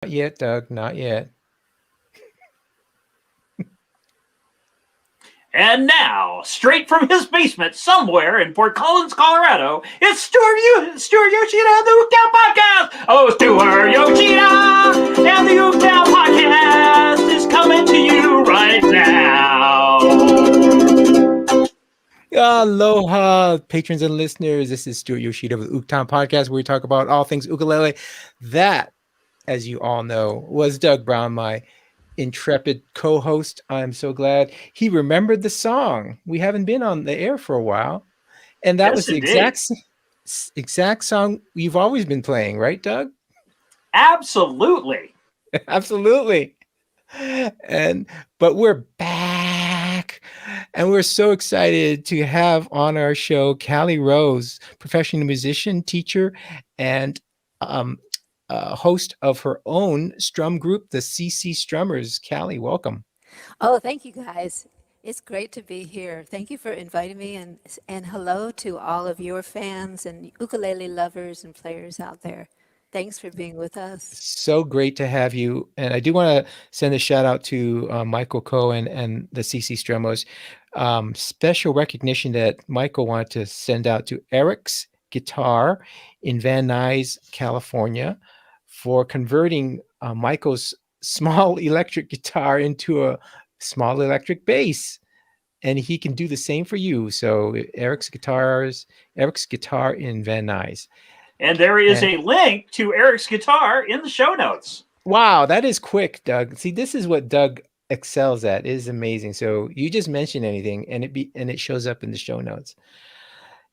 Not yet, Doug. Not yet. And now, straight from his basement somewhere in Fort Collins, Colorado, it's Stuart Yoshida and the OokTown Podcast. Oh, Stuart Yoshida and the OokTown Podcast is coming to you right now. Aloha, patrons and listeners. This is Stuart Yoshida with OokTown Podcast, where we talk about all things ukulele. That, as you all know, was Doug Brown, my intrepid co-host. I'm so glad he remembered the song. We haven't been on the air for a while, and that was the exact song you've always been playing, right, Doug? Absolutely. Absolutely. But we're back, and we're so excited to have on our show Cali Rose, professional musician, teacher, and host of her own strum group, the CC Strummers. Cali, welcome. Oh, thank you guys. It's great to be here. Thank you for inviting me, and hello to all of your fans and ukulele lovers and players out there. Thanks for being with us. So great to have you. And I do want to send a shout out to Michael Cohen and the CC Strummers. Special recognition that Michael wanted to send out to Eric's Guitar in Van Nuys, California, for converting Michael's small electric guitar into a small electric bass. And he can do the same for you. So Eric's Guitar in Van Nuys. And there is a link to Eric's guitar in the show notes. Wow, that is quick, Doug. See, this is what Doug excels at. It is amazing. So you just mention anything and it shows up in the show notes.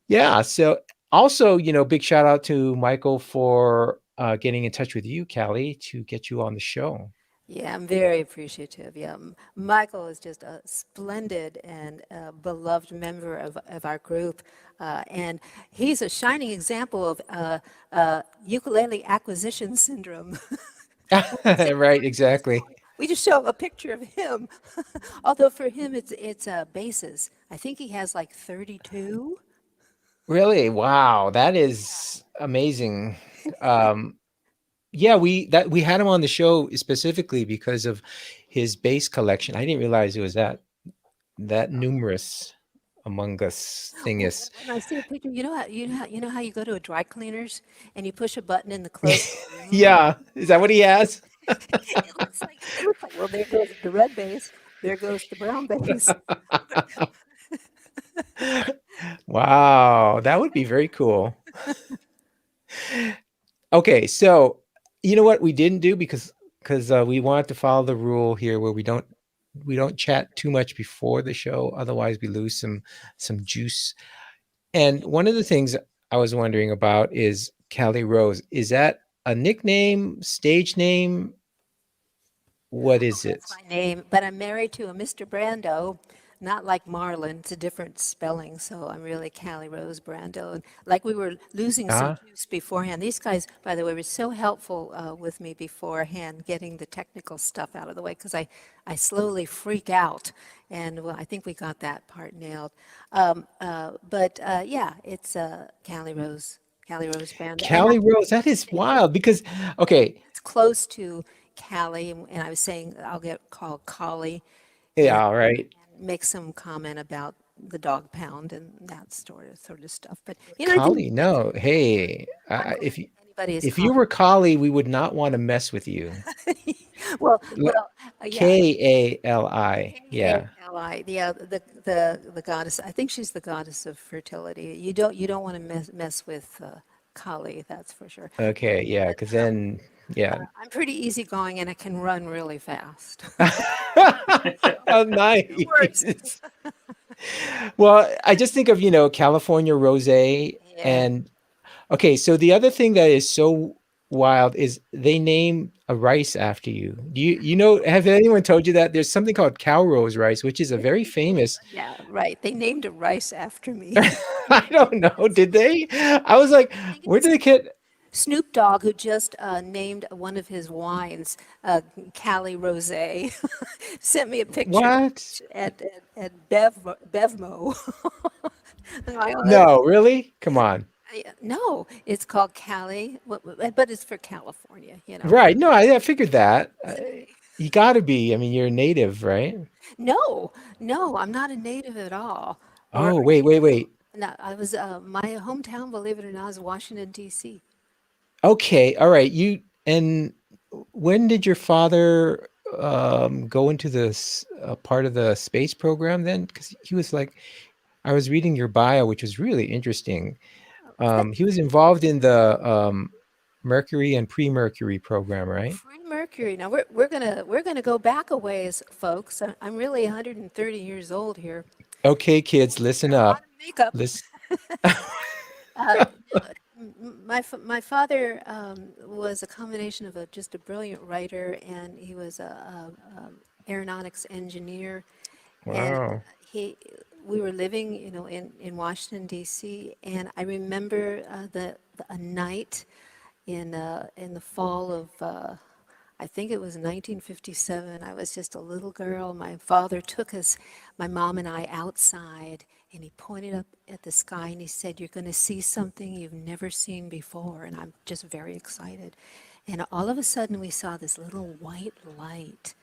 Yeah. So also, big shout out to Michael for getting in touch with you, Cali, to get you on the show. Yeah, I'm very appreciative. Yeah, Michael is just a splendid and beloved member of our group. And he's a shining example of ukulele acquisition syndrome. Right, exactly. We just show a picture of him. Although for him, it's basses. I think he has like 32. Really? Wow, that is amazing. Yeah, we had him on the show specifically because of his bass collection. I didn't realize it was that numerous among us thingus. When I see a picture, you know how you go to a dry cleaners and you push a button in the clothes. Yeah, is that what he has? It looks like well, there goes the red bass, there goes the brown bass. Wow, that would be very cool. Okay, so you know what we didn't do because we wanted to follow the rule here where we don't chat too much before the show, otherwise we lose some juice. And one of the things I was wondering about is Cali Rose. Is that a nickname, stage name? What is it? That's my name, but I'm married to a Mr. Brando, not like Marlon. It's a different spelling, so I'm really Cali Rose Brando. And like we were losing some juice beforehand. These guys, by the way, were so helpful with me beforehand, getting the technical stuff out of the way, because I slowly freak out. And well, I think we got that part nailed. Yeah, it's Cali Rose Brando. Cali Rose, that is wild because, okay. It's close to Cali, and I was saying I'll get called Collie. Yeah, all right. Make some comment about the dog pound and that sort of stuff. But Collie, no. Hey, if you were Collie, we would not want to mess with you. well, Kali, yeah. Kali, yeah, the goddess. I think she's the goddess of fertility. You don't want to mess with Kali, that's for sure. Okay, yeah, because then. Yeah, I'm pretty easygoing and I can run really fast. Oh, nice. Well, I just think of California rosé, and okay. So the other thing that is so wild is they name a rice after you. Have anyone told you that there's something called cow rose rice, which is a very famous. Yeah, right. They named a rice after me. I don't know. Did they? I was like, where did they get? Snoop Dogg, who just named one of his wines Cali Rosé, sent me a picture. What? At Bevmo. No, really? Come on. No, it's called Cali, but it's for California, you know. Right. No, I figured that. Today. You got to be. I mean, you're a native, right? No, no, I'm not a native at all. Oh, Or wait, wait, wait. no, I was my hometown, believe it or not, is Washington D.C. Okay. All right. And when did your father go into this part of the space program then? Because he was like, I was reading your bio, which was really interesting. He was involved in the Mercury and pre-Mercury program, right? Free Mercury. Now we're gonna go back a ways, folks. I'm really 130 years old here. Okay, kids, listen A lot up. of makeup. Listen. No, my father was a combination of just a brilliant writer, and he was a aeronautics engineer, and Wow. he we were living, in Washington D.C. And I remember a night in the fall of I think it was 1957. I was just a little girl. My father took us, my mom and I, outside, and he pointed up at the sky and he said, "You're going to see something you've never seen before." And I'm just very excited. And all of a sudden, we saw this little white light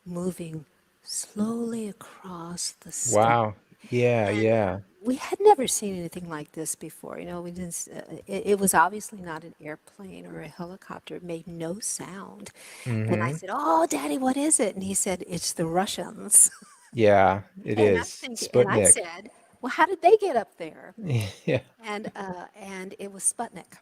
moving slowly across the sky. Wow. Yeah, And yeah. we had never seen anything like this before. We didn't. It was obviously not an airplane or a helicopter. It made no sound. And I Mm-hmm. said, "Oh, Daddy, what is it?" And he said, "It's the Russians." Yeah, it And I'm is. thinking, and I Sputnik. said, "Well, how did they get up there?" Yeah. And it was Sputnik.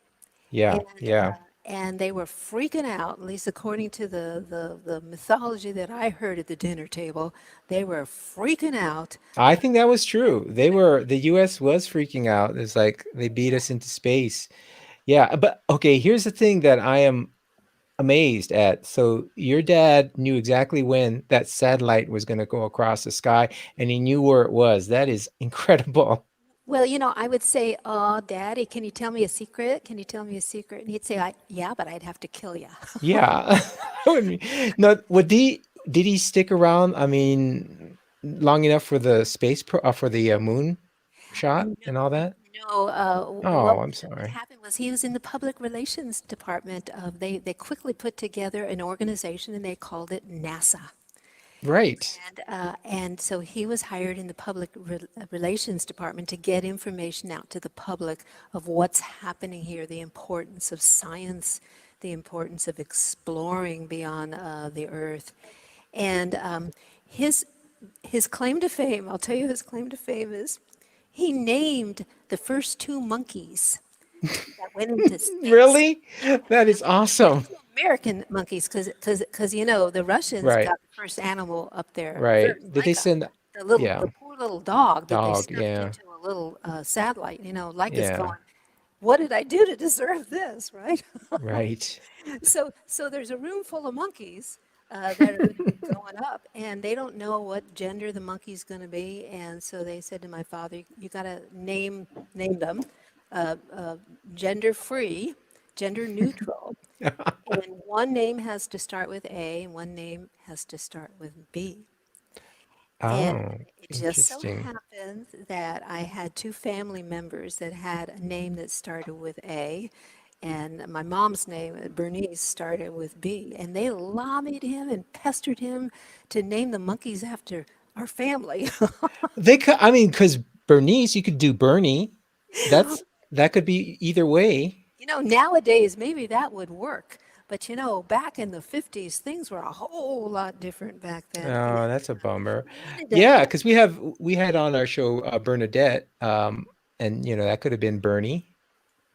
Yeah, And yeah. and they were freaking out, at least according to the mythology that I heard at the dinner table. They were freaking out. I think that was true. The US was freaking out. It's like they beat us into space. Yeah, but okay, here's the thing that I am amazed at. So your dad knew exactly when that satellite was going to go across the sky and he knew where it was. That is incredible. Well, I would say, "Oh, Daddy, can you tell me a secret? Can you tell me a secret?" And he'd say, "Yeah, but I'd have to kill you." Yeah. I mean, no, did he stick around? I mean, long enough for the for the moon shot No, and all that? no. Oh, I'm What sorry. happened was he was in the public relations department. They quickly put together an organization and they called it NASA. Right. And so he was hired in the public relations department to get information out to the public of what's happening here, the importance of science, the importance of exploring beyond the Earth. And his his claim to fame, I'll tell you his claim to fame is he named the first two monkeys that went into space. Really? That is awesome. American monkeys, because the Russians Right. got the first animal up there Right. first. Did they send The yeah, poor little dog that they dog, stuffed yeah. into a little satellite. Like it's Yeah. going, "What did I do to deserve this?" Right? Right. So there's a room full of monkeys that are going to be going up, and they don't know what gender the monkey's going to be, and so they said to my father, "You got to name them uh, uh, gender free, gender neutral." And one name has to start with A, and one name has to start with B. And Oh, it just so interesting. happened that I had two family members that had a name that started with A, and my mom's name, Bernice, started with B. And they lobbied him and pestered him to name the monkeys after our family. I mean, because Bernice, you could do Bernie. That could be either way. Nowadays, maybe that would work. But back in the 50s, things were a whole lot different back then. And Oh, that's a bummer. we ended up, Yeah, because we had on our show Bernadette, and that could have been Bernie.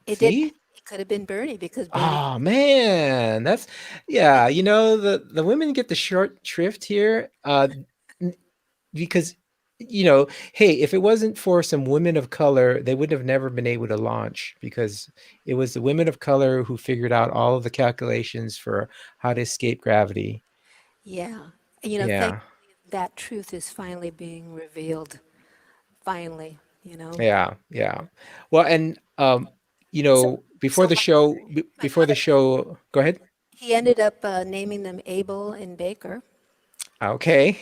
it did, See? it could have been Bernie because Bernie, Oh man, that's yeah. The women get the short shrift here, n- because hey, if it wasn't for some women of color, they would have never been able to launch because it was the women of color who figured out all of the calculations for how to escape gravity. yeah. Yeah, Thankfully, that truth is finally being revealed. Finally, yeah, yeah. Well, and So, before so the show, my father, go ahead. he ended up naming them Abel and Baker, Okay,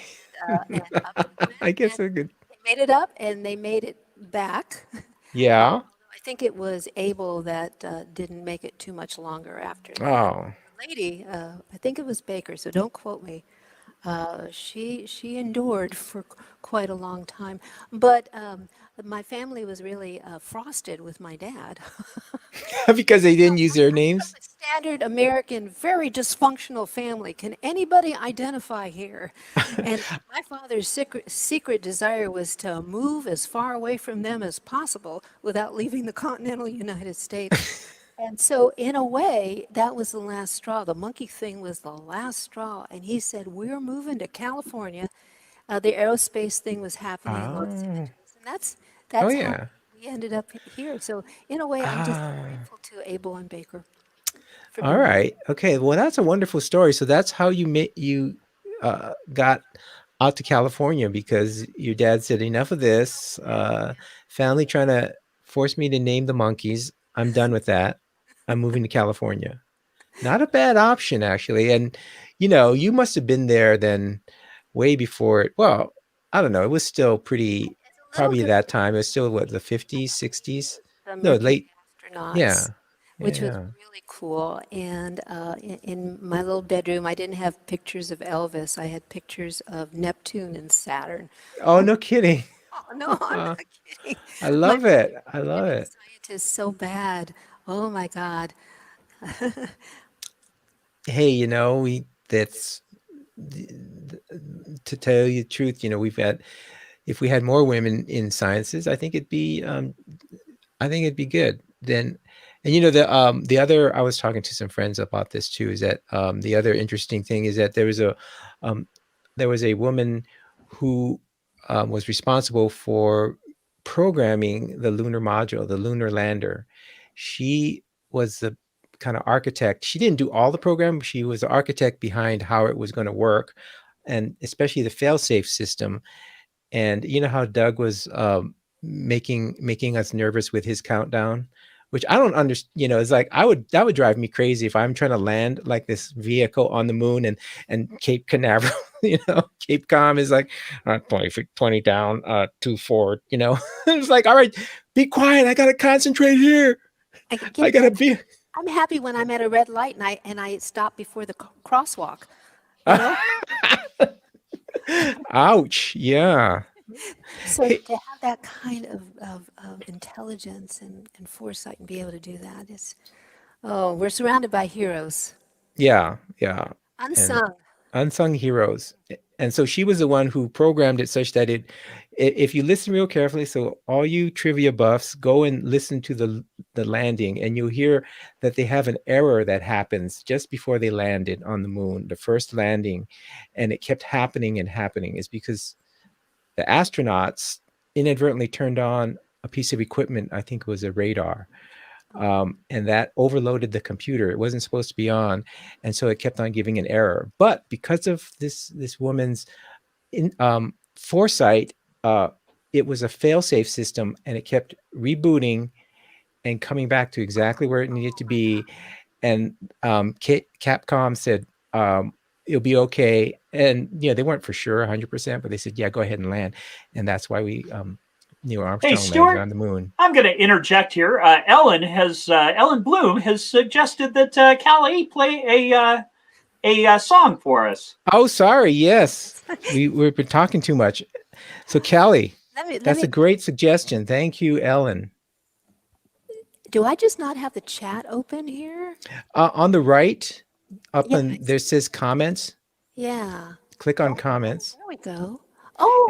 and up it went, I guess and I could. they made it up, and they made it back. Yeah. I think it was Abel that didn't make it too much longer after that. Oh, The lady, I think it was Baker, so don't quote me. She endured for quite a long time, but my family was really frosted with my dad. because they didn't use their names. A standard American, very dysfunctional family. Can anybody identify here? And my father's secret desire was to move as far away from them as possible without leaving the continental United States. And so, in a way, that was the last straw. The monkey thing was the last straw. And he said, "We're moving to California." The aerospace thing was happening in Los Oh, Angeles. And oh that's how yeah. we ended up here. So, in a way, I'm just Ah. grateful to Abel and Baker for All doing right. Okay. Well, that's a wonderful story. So that's how got out to California because your dad said enough of this. Family trying to force me to name the monkeys. I'm done with that. I'm moving to California. Not a bad option actually. And you must have been there then way before it. Well, I don't know. It was still pretty It's a little probably different. that time. It was still what, the 50s, 60s? The No, Mercury late. astronauts, Yeah. Yeah. which was Yeah. really cool. And in my little bedroom, I didn't have pictures of Elvis. I had pictures of Neptune and Saturn. Oh, no kidding. Oh, no, I'm Uh, not kidding. I My love it. I wanted to love be a it. scientist so bad. Oh my God. Hey, we that's to tell you the truth, we've had if we had more women in sciences, I think it'd be good. Then and the other I was talking to some friends about this too, is that the other interesting thing is that um there was a woman who was responsible for programming the lunar module, the lunar lander. She was the kind of architect. She didn't do all the program. She was the architect behind how it was going to work, and especially the fail-safe system. And you know how Doug was making us nervous with his countdown, which I don't understand. It's like that would drive me crazy if I'm trying to land like this vehicle on the moon and Cape Canaveral, Cape Com is like 20 feet, 20 down, 2 forward. It's like, all right, be quiet. I gotta concentrate here. I gotta be. I'm happy when I'm at a red light and I stop before the crosswalk. You know? Ouch. Yeah. So Hey, to have that kind of intelligence and foresight and be able to do that is, oh, we're surrounded by heroes, yeah. Yeah. And unsung. unsung heroes. And so she was the one who programmed it such that if you listen real carefully, so all you trivia buffs, go and listen to the landing, and you'll hear that they have an error that happens just before they landed on the moon, the first landing, and it kept happening and happening. Is because the astronauts inadvertently turned on a piece of equipment. I think it was a radar, and that overloaded the computer. It wasn't supposed to be on, and so it kept on giving an error. But because of this woman's foresight, it was a fail-safe system, and it kept rebooting and coming back to exactly where it needed to be. And Capcom said, it'll be okay. And they weren't for sure 100%, but they said, yeah, go ahead and land. And that's why Neil Hey, Armstrong landed Stuart, on the moon. I'm going to interject here. Ellen Bloom has suggested that Cali play a song for us. Oh, sorry. Yes. We've been talking too much. So Cali, Let that's me, a great suggestion. Thank you, Ellen. do I just not have the chat open here? On the right, Yeah, there says comments. yeah. Click on comments, There we go. Oh,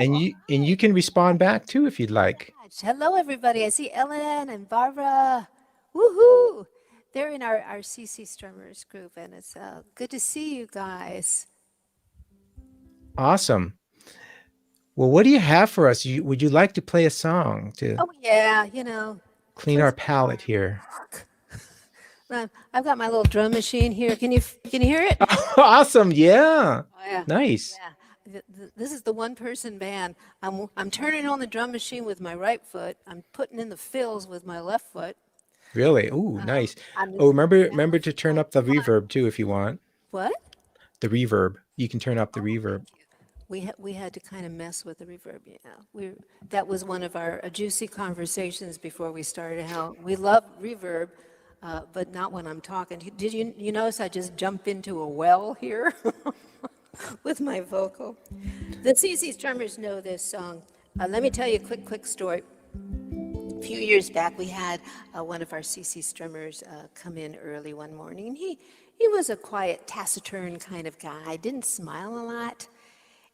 and you can respond back too if you'd like. gosh. Hello, everybody. I see Ellen and Barbara. Woohoo! They're in our CC Strummers group, and it's good to see you guys. Awesome. Well, what do you have for us? Would you like to play a song to Oh, yeah, clean our palate here? I've got my little drum machine here. Can you hear it? Awesome. Yeah. Oh, yeah. Nice. Yeah. This is the one-person band. I'm turning on the drum machine with my right foot. I'm putting in the fills with my left foot. Really? Ooh, nice. I'm Oh, remember to turn up the reverb too if you want. What? The reverb. You can turn up the reverb. we had to kind of mess with the reverb. That was one of our juicy conversations before we started. How we love reverb, but not when I'm talking. Did you notice I just jump into a well here with my vocal? The CC Strummers know this song. Let me tell you a quick story. A few years back, we had one of our CC Strummers come in early one morning. He was a quiet, taciturn kind of guy, didn't smile a lot.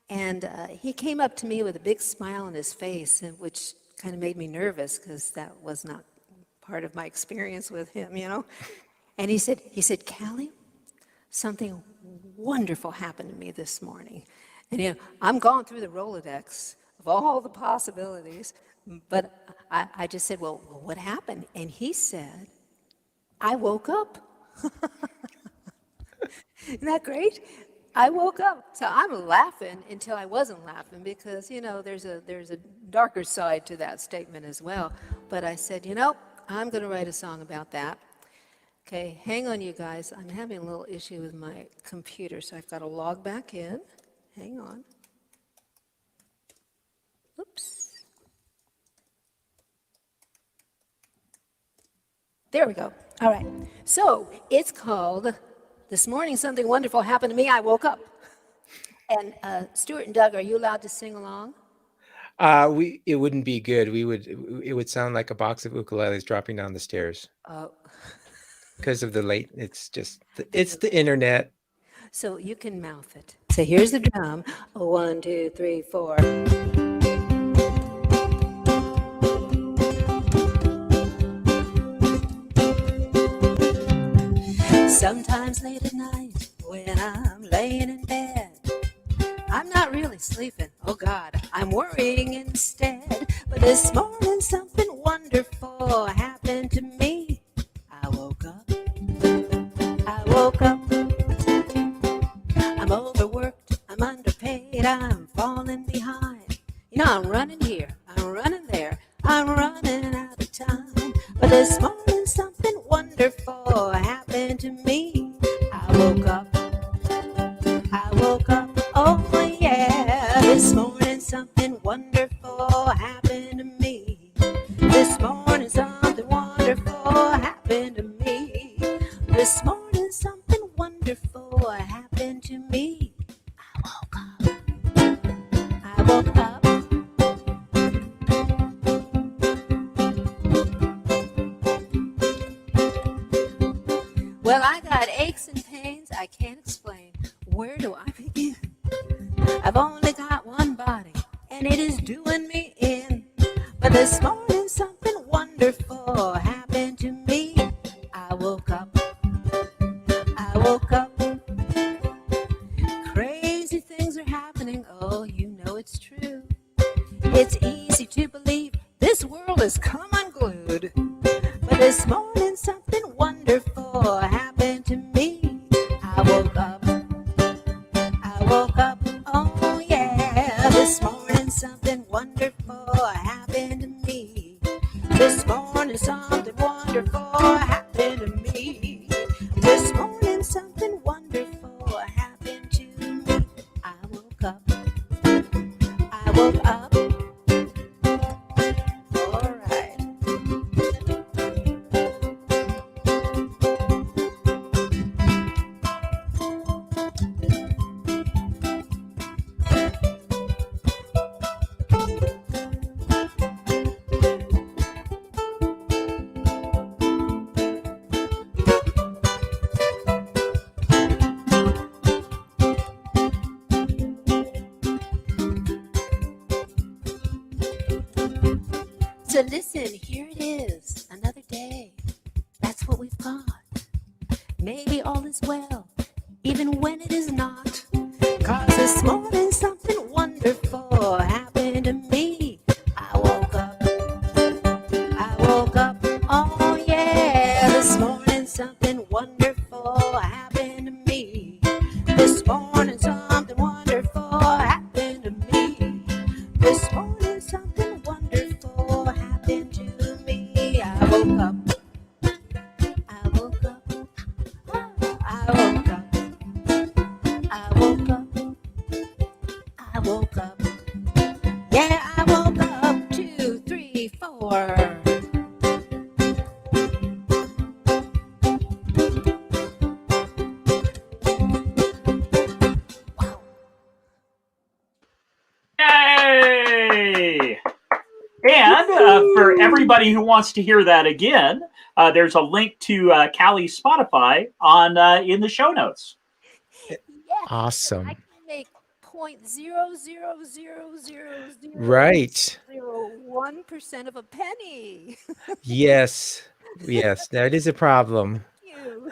And he came up to me with a big smile on his face, which kind of made me nervous because that was not part of my experience with him, And he said, Cali, something wonderful happened to me this morning. And I'm going through the Rolodex of all the possibilities, but I just said, well, what happened? And he said, I woke up. Isn't that great? I woke up. So I'm laughing until I wasn't laughing because, there's a darker side to that statement as well. But I said, I'm going to write a song about that. Okay, hang on, you guys. I'm having a little issue with my computer, so I've got to log back in. Hang on. Oops. There we go. All right. So it's called This Morning Something Wonderful Happened to Me. I Woke Up. And Stuart and Doug, are you allowed to sing along? It wouldn't be good. It would sound like a box of ukuleles dropping down the stairs. Because of the late, it's the internet. So you can mouth it. So here's the drum. 1, 2, 3, 4. Sometimes late at night when I'm laying in bed, I'm not really sleeping, oh God, I'm worrying instead. But this morning something wonderful happened to me. I woke up. I'm overworked, I'm underpaid, I'm falling behind. I'm running here, I'm running there, I'm running out of time. But this morning something wonderful happened to me. I woke up, oh yeah. This morning something wonderful happened to me. This morning something wonderful happened to me. This morning something wonderful happened to me. I woke up. Well, I got aches and pains I can't explain. Where do I begin? I've only got one body, and it is doing me in. But this morning something wonderful happened to me. I woke up. Crazy things are happening, oh, it's true. It's easy to believe this world is come unglued. But this morning something wonderful happened to me. I woke up, oh yeah. This morning something wonderful happened to me. This morning something wonderful happened to me. This morning something wonderful happened to me. I woke up. All right. So listen, here it is, another day. That's what we've got. Maybe all is well, even when it is not. 'Cause this morning something wonderful happened to me. I woke up, oh yeah. This morning something wonderful happened to me. This morning something wonderful happened to me. This morning something wonderful happened to me. I woke up. I woke up. woke up. Yeah, I woke up 2, 3, 4. Yay! And for everybody who wants to hear that again, there's a link to Cali's Spotify on in the show notes. Yeah, Awesome. I can make 0.000000001% Right. of a penny. Yes. Yes, that is a problem. You.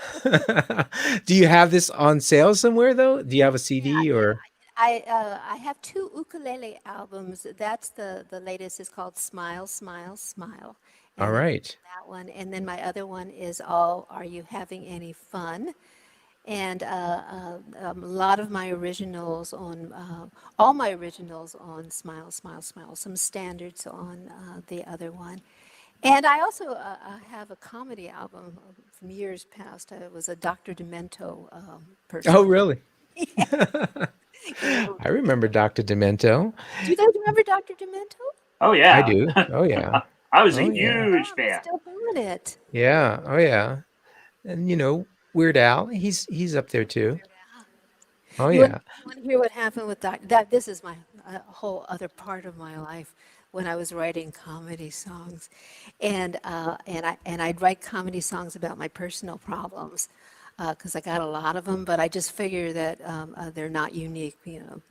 Do you have this on sale somewhere though? Do you have a CD or? I have 2 ukulele albums. That's the latest is called Smile, Smile, Smile. All And right. that one. And then my other one is All Are You Having Any Fun? And a lot of my originals on, all my originals on Smile, Smile, Smile. Some standards on the other one. And I also have a comedy album from years past. I was a Dr. Demento person. Oh, really? I remember Dr. Demento. Do you guys remember Dr. Demento? Oh yeah, I do. Oh yeah. I was a Oh, yeah. huge Oh, fan. still doing it. Yeah. Oh yeah. And Weird Al, he's up there too. Oh You yeah. want to hear what happened with that? This is my whole other part of my life when I was writing comedy songs, and I'd write comedy songs about my personal problems because I got a lot of them, but I just figure that they're not unique.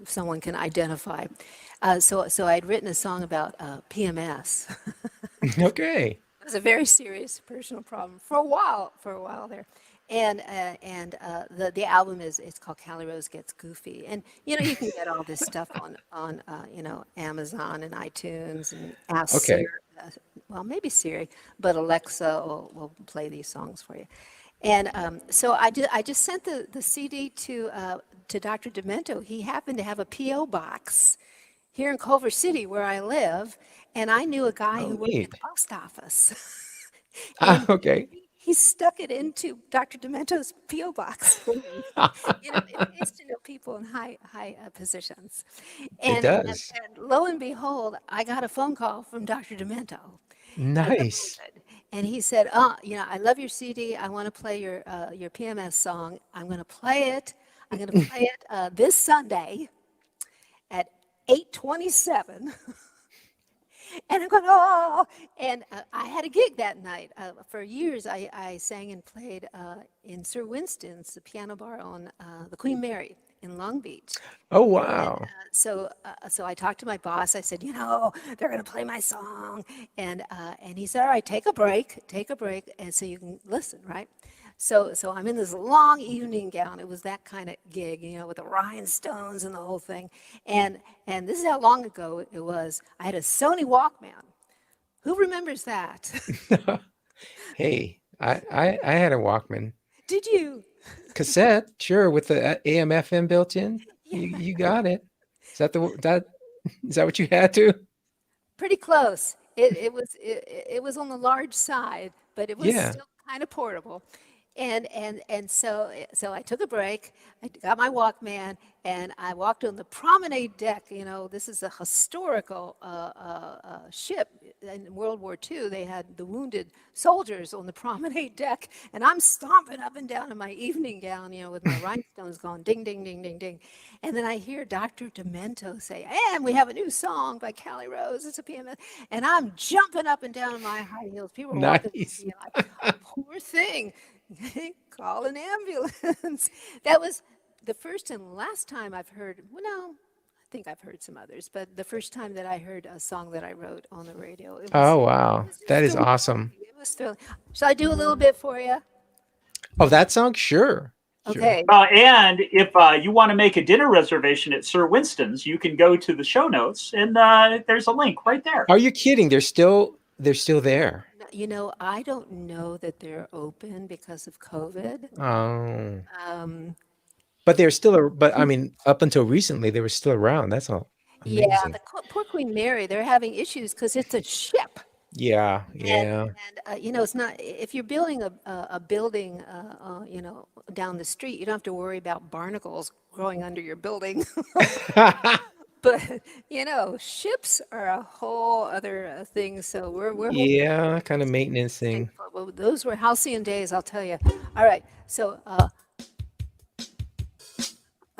Someone can identify. So I'd written a song about PMS. Okay. It was a very serious personal problem for a while there. And the album it's called Cali Rose Gets Goofy. And you can get all this stuff on Amazon and iTunes and Ask Okay. Siri. Well, maybe Siri, but Alexa will play these songs for you. And so I just sent the CD to Dr. Demento. He happened to have a PO box here in Culver City where I live, and I knew a guy who worked at Neat. the post office. And Okay. he stuck it into Dr. Demento's PO box for me. It pays to know people in high positions. It does. And lo and behold, I got a phone call from Dr. Demento. Nice. And he said, I love your CD. I want to play your PMS song. I'm going to play it. I'm going to play it this Sunday at 8:27. And I'm going, oh, and I had a gig that night. For years, I sang and played in Sir Winston's, the piano bar on the Queen Mary in Long Beach. Oh wow. So I talked to my boss. I said, they're going to play my song. And he said, all right, take a break, and so you can listen, right? So I'm in this long evening gown. It was that kind of gig, with the rhinestones and the whole thing. And this is how long ago it was. I had a Sony Walkman. Who remembers that? Hey, I had a Walkman Did you? cassette, sure, with the AM FM built in. You got it. Is that is that what you had to? Pretty close. It was on the large side, but it was Yeah. still kind of portable. And so I took a break. I got my Walkman and I walked on the promenade deck. This is a historical ship. In World War II, they had the wounded soldiers on the promenade deck, and I'm stomping up and down in my evening gown, with my rhinestones going ding, ding, ding, ding, ding. And then I hear Dr. Demento say, and we have a new song by Cali Rose. It's a PMS. And I'm jumping up and down in my high heels. People are walking Nice. by me like, oh, poor thing. Call an ambulance. That was the first and last time I've heard, well, no, I think I've heard some others, but the first time that I heard a song that I wrote on the radio. Oh wow. Just That is thrilling. awesome. It was thrilling. Shall I do a little bit for you? Oh, that song? Sure. Sure. Okay. And if you want to make a dinner reservation at Sir Winston's, you can go to the show notes, and there's a link right there. Are you kidding? They're still there. I don't know that they're open because of COVID. Oh. But I mean, up until recently, they were still around. That's all yeah, amazing. the poor Queen Mary, they're having issues because it's a ship. Yeah. And it's not, if you're building a building, down the street, you don't have to worry about barnacles growing under your building. But ships are a whole other thing. So we're hoping Yeah, kind of maintenance stay thing. afloat. Well, those were halcyon days, I'll tell you. All right, so I'm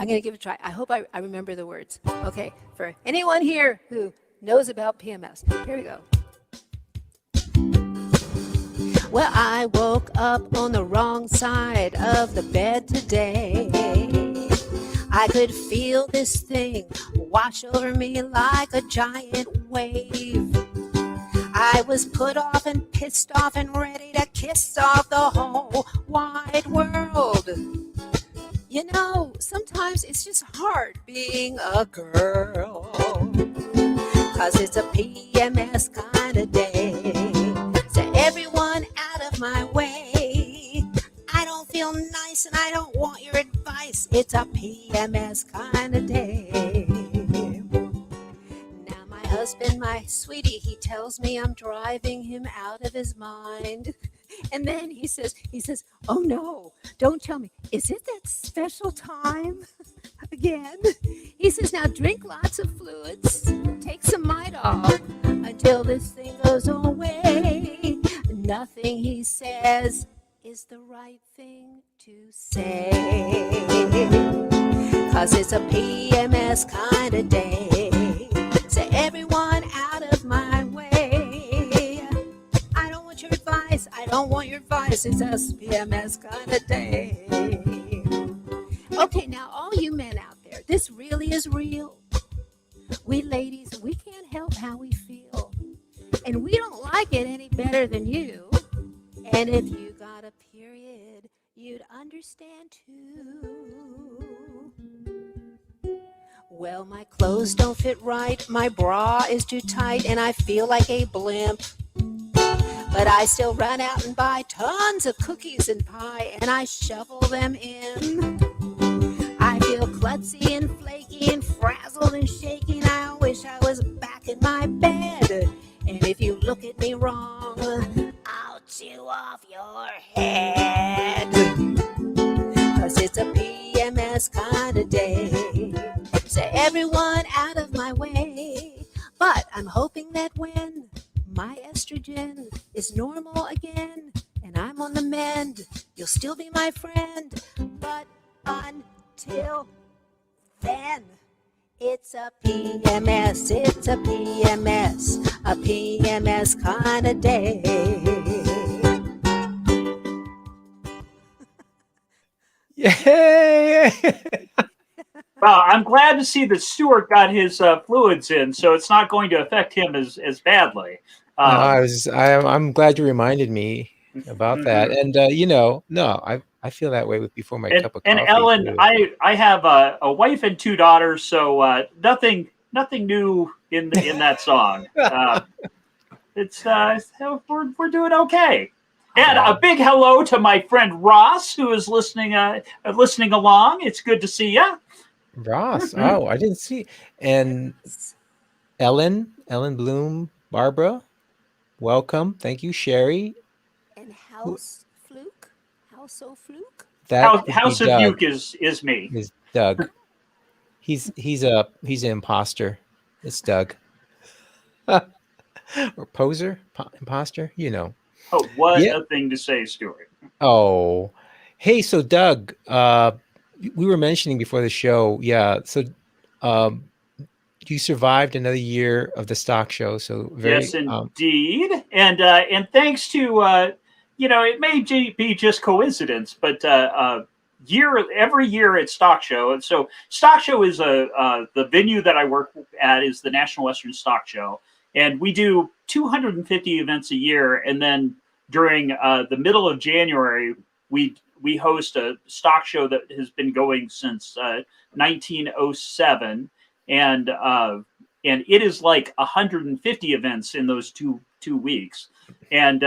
gonna give it a try. I hope I remember the words. Okay, for anyone here who knows about PMS, here we go. Well, I woke up on the wrong side of the bed today. I could feel this thing wash over me like a giant wave. I was put off and pissed off and ready to kiss off the whole wide world. Sometimes it's just hard being a girl, 'cause it's a PMS kind of day. So everyone out of my way. I don't feel nice and I don't want your advice. It's a PMS kind of day. Now my husband, my sweetie, he tells me I'm driving him out of his mind. And then he says, oh no, don't tell me. Is it that special time again? He says, now drink lots of fluids, take some Midol until this thing goes away. Nothing he says is the right thing to say, 'cause it's a PMS kind of day. So everyone out of my way. I don't want your advice. It's a PMS kind of day. Okay, now all you men out there, this really is real. We ladies, we can't help how we feel. And we don't like it any better than you. And if you got a period, you'd understand too. Well, my clothes don't fit right. My bra is too tight and I feel like a blimp. But I still run out and buy tons of cookies and pie, and I shovel them in. I feel klutzy and flaky and frazzled and shaky, and I wish I was back in my bed. And if you look at me wrong, I'll chew off your head. 'Cause it's a PMS kind of day. So everyone out of my way. But I'm hoping that when my estrogen is normal again and I'm on the mend, you'll still be my friend. But until then, it's a PMS, it's a PMS kind of day. Yay! Well, I'm glad to see that Stuart got his fluids in, so it's not going to affect him as badly. I'm glad you reminded me about that. And I feel that way before my cup of coffee. And Ellen, too. I have a wife and 2 daughters, so nothing new in that song. We're doing okay. And a big hello to my friend Ross, who is listening along. It's good to see you, Ross. Oh, I didn't see. And Ellen Bloom, Barbara. Welcome. Thank you, Sherry. And House Fluke? House O'Fluke? House of Duke is me. Is Doug. He's an imposter. It's Doug. Or poser, imposter, Oh, what a thing to say, Stuart. Oh, hey, so Doug, we were mentioning before the show, so you survived another year of the stock show, so yes, indeed, and thanks to it may be just coincidence, but every year at Stock Show, and so Stock Show is the venue that I work at is the National Western Stock Show, and we do 250 events a year, and then during the middle of January, we host a stock show that has been going since 1907. And it is like 150 events in those two weeks. And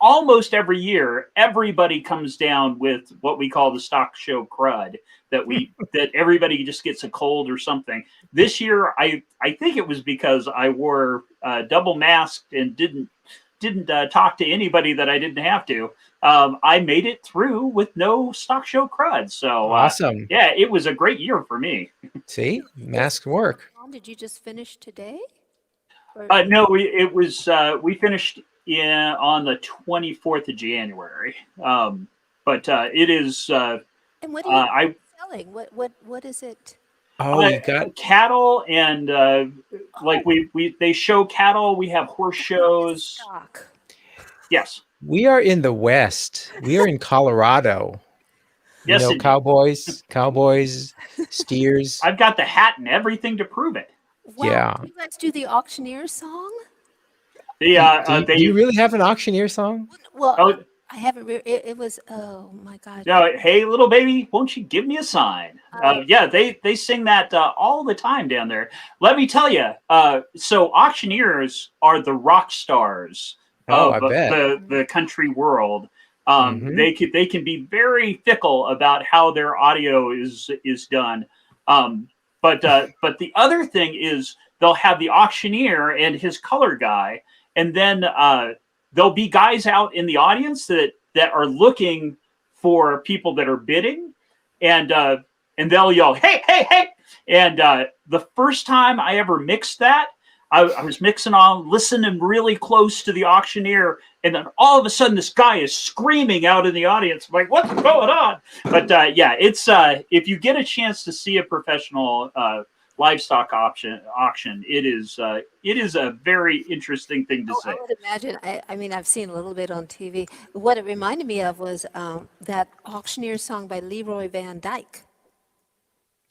almost every year, everybody comes down with what we call the stock show crud, that everybody just gets a cold or something. This year, I think it was because I wore double masked and didn't didn't talk to anybody that I didn't have to. I made it through with no stock show crud. So Awesome. yeah, it was a great year for me. See, mask work. Did you just finish today? Or, No, we finished on the 24th of January. But it is and what are you I selling? What is it? Oh, you got cattle and like we they show cattle. We have horse shows. Stock. Yes. we are in the West. We are in Colorado. You Yes, know, indeed. cowboys, steers. I've got the hat and everything to prove it. Wow. Yeah. You guys do the auctioneer song? Do you really have an auctioneer song? Well, Oh, I haven't. It was. Oh my God. no, hey, little baby, won't you give me a sign? Yeah, they sing that all the time down there. Let me tell you, so auctioneers are the rock stars Oh, of I bet. the country world. Mhm. They can be very fickle about how their audio is done. But the other thing is they'll have the auctioneer and his color guy, and then there'll be guys out in the audience that are looking for people that are bidding, and they'll yell, "Hey, hey, hey!" And the first time I ever mixed that, I was mixing on, listening really close to the auctioneer, and then all of a sudden this guy is screaming out in the audience. I'm like, what's going on? But yeah, it's if you get a chance to see a professional livestock auction, it is a very interesting thing to say. I would imagine. I mean, I've seen a little bit on TV. What it reminded me of was that auctioneer song by Leroy Van Dyke.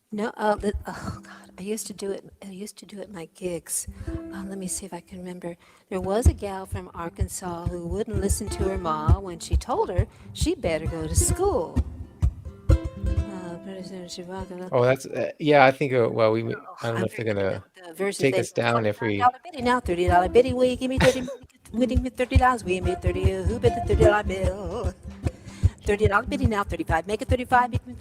No, oh God, I used to do it. I used to do it in my gigs. Let me see if I can remember. There was a gal from Arkansas who wouldn't listen to her ma when she told her she better go to school. Oh, that's yeah. I think. Well, I don't know if they're gonna The verses take they us down if we. $25 biddy now, $30 biddy. Will you give me 30? Will you give me $30? We made 30. Who bid the $30 bill? $30 biddy now, 35. Make it 35. Make me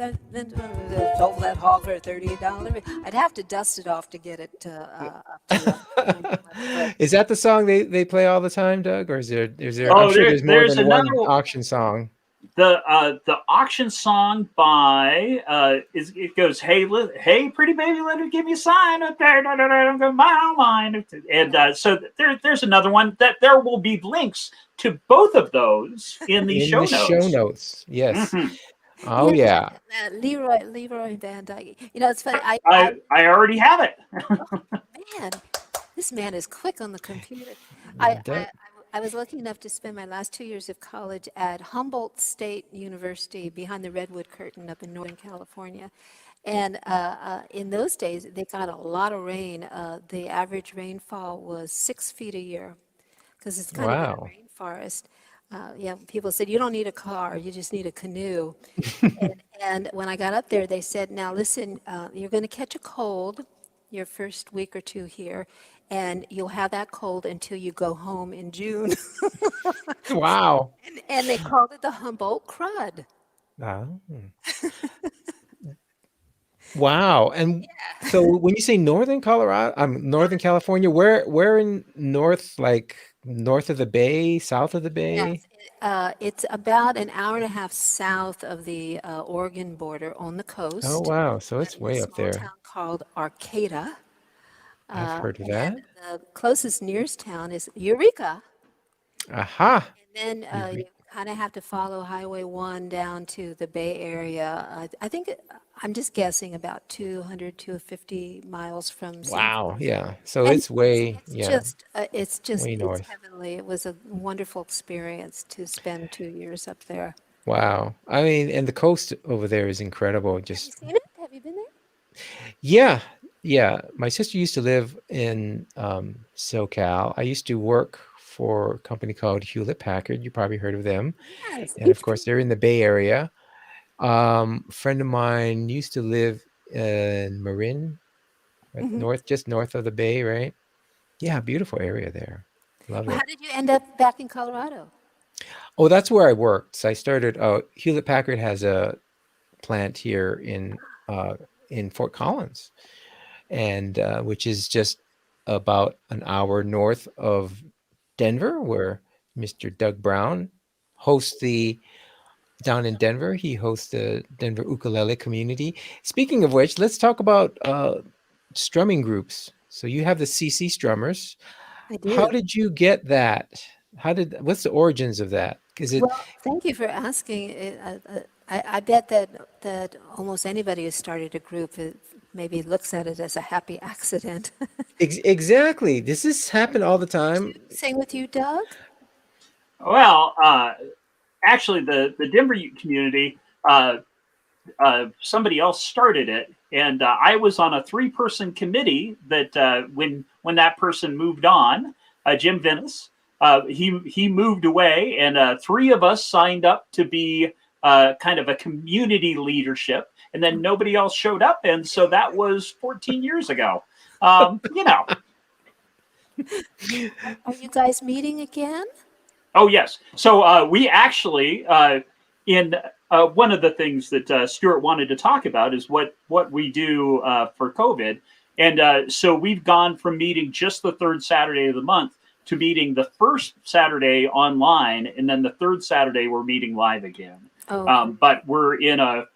sold that hog for $30. I'd have to dust it off to get it up to. Is that the song they play all the time, Doug, or is there? Oh, I'm sure there's more there's than one another auction song. the auction song by it goes, hey pretty baby, let me give you a sign up there, my mind. And so there's another one that there will be links to both of those in the show notes. Show notes, yes. Mhm. Oh yeah. Leroy Van Dyke. You know, it's funny. I already have it. Man, this man is quick on the computer. That- I was lucky enough to spend my last 2 years of college at Humboldt State University behind the Redwood Curtain up in Northern California. And in those days, they got a lot of rain. The average rainfall was 6 feet a year because it's kind of a Wow. rainforest. Yeah, people said, you don't need a car, you just need a canoe. And when I got up there, they said, now listen, you're going to catch a cold your first week or two here, and you'll have that cold until you go home in June. Wow. And they called it the Humboldt crud. Oh. Wow. And so when you say Northern Colorado, Northern California, where in north, like north of the bay, south of the bay? Yes, it's about an hour and a half south of the Oregon border on the coast. Oh wow. So it's in a way up small there. town called Arcata. I've heard of that. And the closest nearest town is Eureka. Aha. And then you kind of have to follow Highway 1 down to the Bay Area. I think, I'm just guessing, about 200 to 50 miles from San Wow. Francisco. Yeah. So And it's way, it's yeah, just, way it's north. heavenly. It was a wonderful experience to spend 2 years up there. Wow. I mean, and the coast over there is incredible. Have you Just seen it? Have you been there? yeah, yeah. My sister used to live in SoCal. I used to work for a company called Hewlett Packard. You probably heard of them. Yes. And of course, they're in the Bay Area. A friend of mine used to live in Marin, right just north of the Bay, right? Yeah, beautiful area there. Love Well, it. how did you end up back in Colorado? Oh, that's where I worked. So I started. Hewlett Packard has a plant here in Fort Collins, and which is just about an hour north of Denver, where Mr. Doug Brown, hosts the down in Denver. He hosts the Denver ukulele community. Speaking of which, let's talk about strumming groups. So you have the CC Strummers. I How do. did you get that? What's the origins of that? Is it Well, thank you for asking. I bet that almost anybody who started a group maybe looks at it as a happy accident. exactly? Does this happen all the time? Same with you, Doug? Well, actually, the Denver community, somebody else started it, and I was on a 3-person committee that when that person moved on, Jim Venice, he moved away, and 3 of us signed up to be kind of a community leadership, and then nobody else showed up, and so that was 14 years ago. You know. Are you guys meeting again? Oh, yes. So we actually, in one of the things that Stuart wanted to talk about is what we do for COVID. And so we've gone from meeting just the 3rd Saturday of the month to meeting the first Saturday online. And then the 3rd Saturday, we're meeting live again. Oh, But we're in a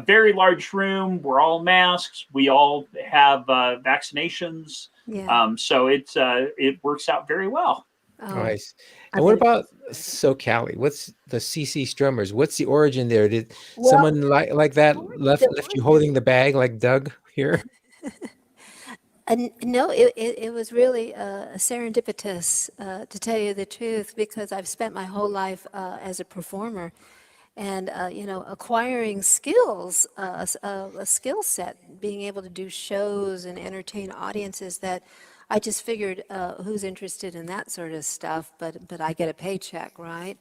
very large room. We're all masks. We all have vaccinations. yeah. So it works out very well. Oh, Nice. I And what bet about Cali? What's the CC Strummers? What's the origin there? Did well, someone like that the left you origin. holding the bag like Doug here? No, it was really serendipitous, to tell you the truth, because I've spent my whole life as a performer and, acquiring skills, a skill set, being able to do shows and entertain audiences that I just figured who's interested in that sort of stuff, but I get a paycheck, right?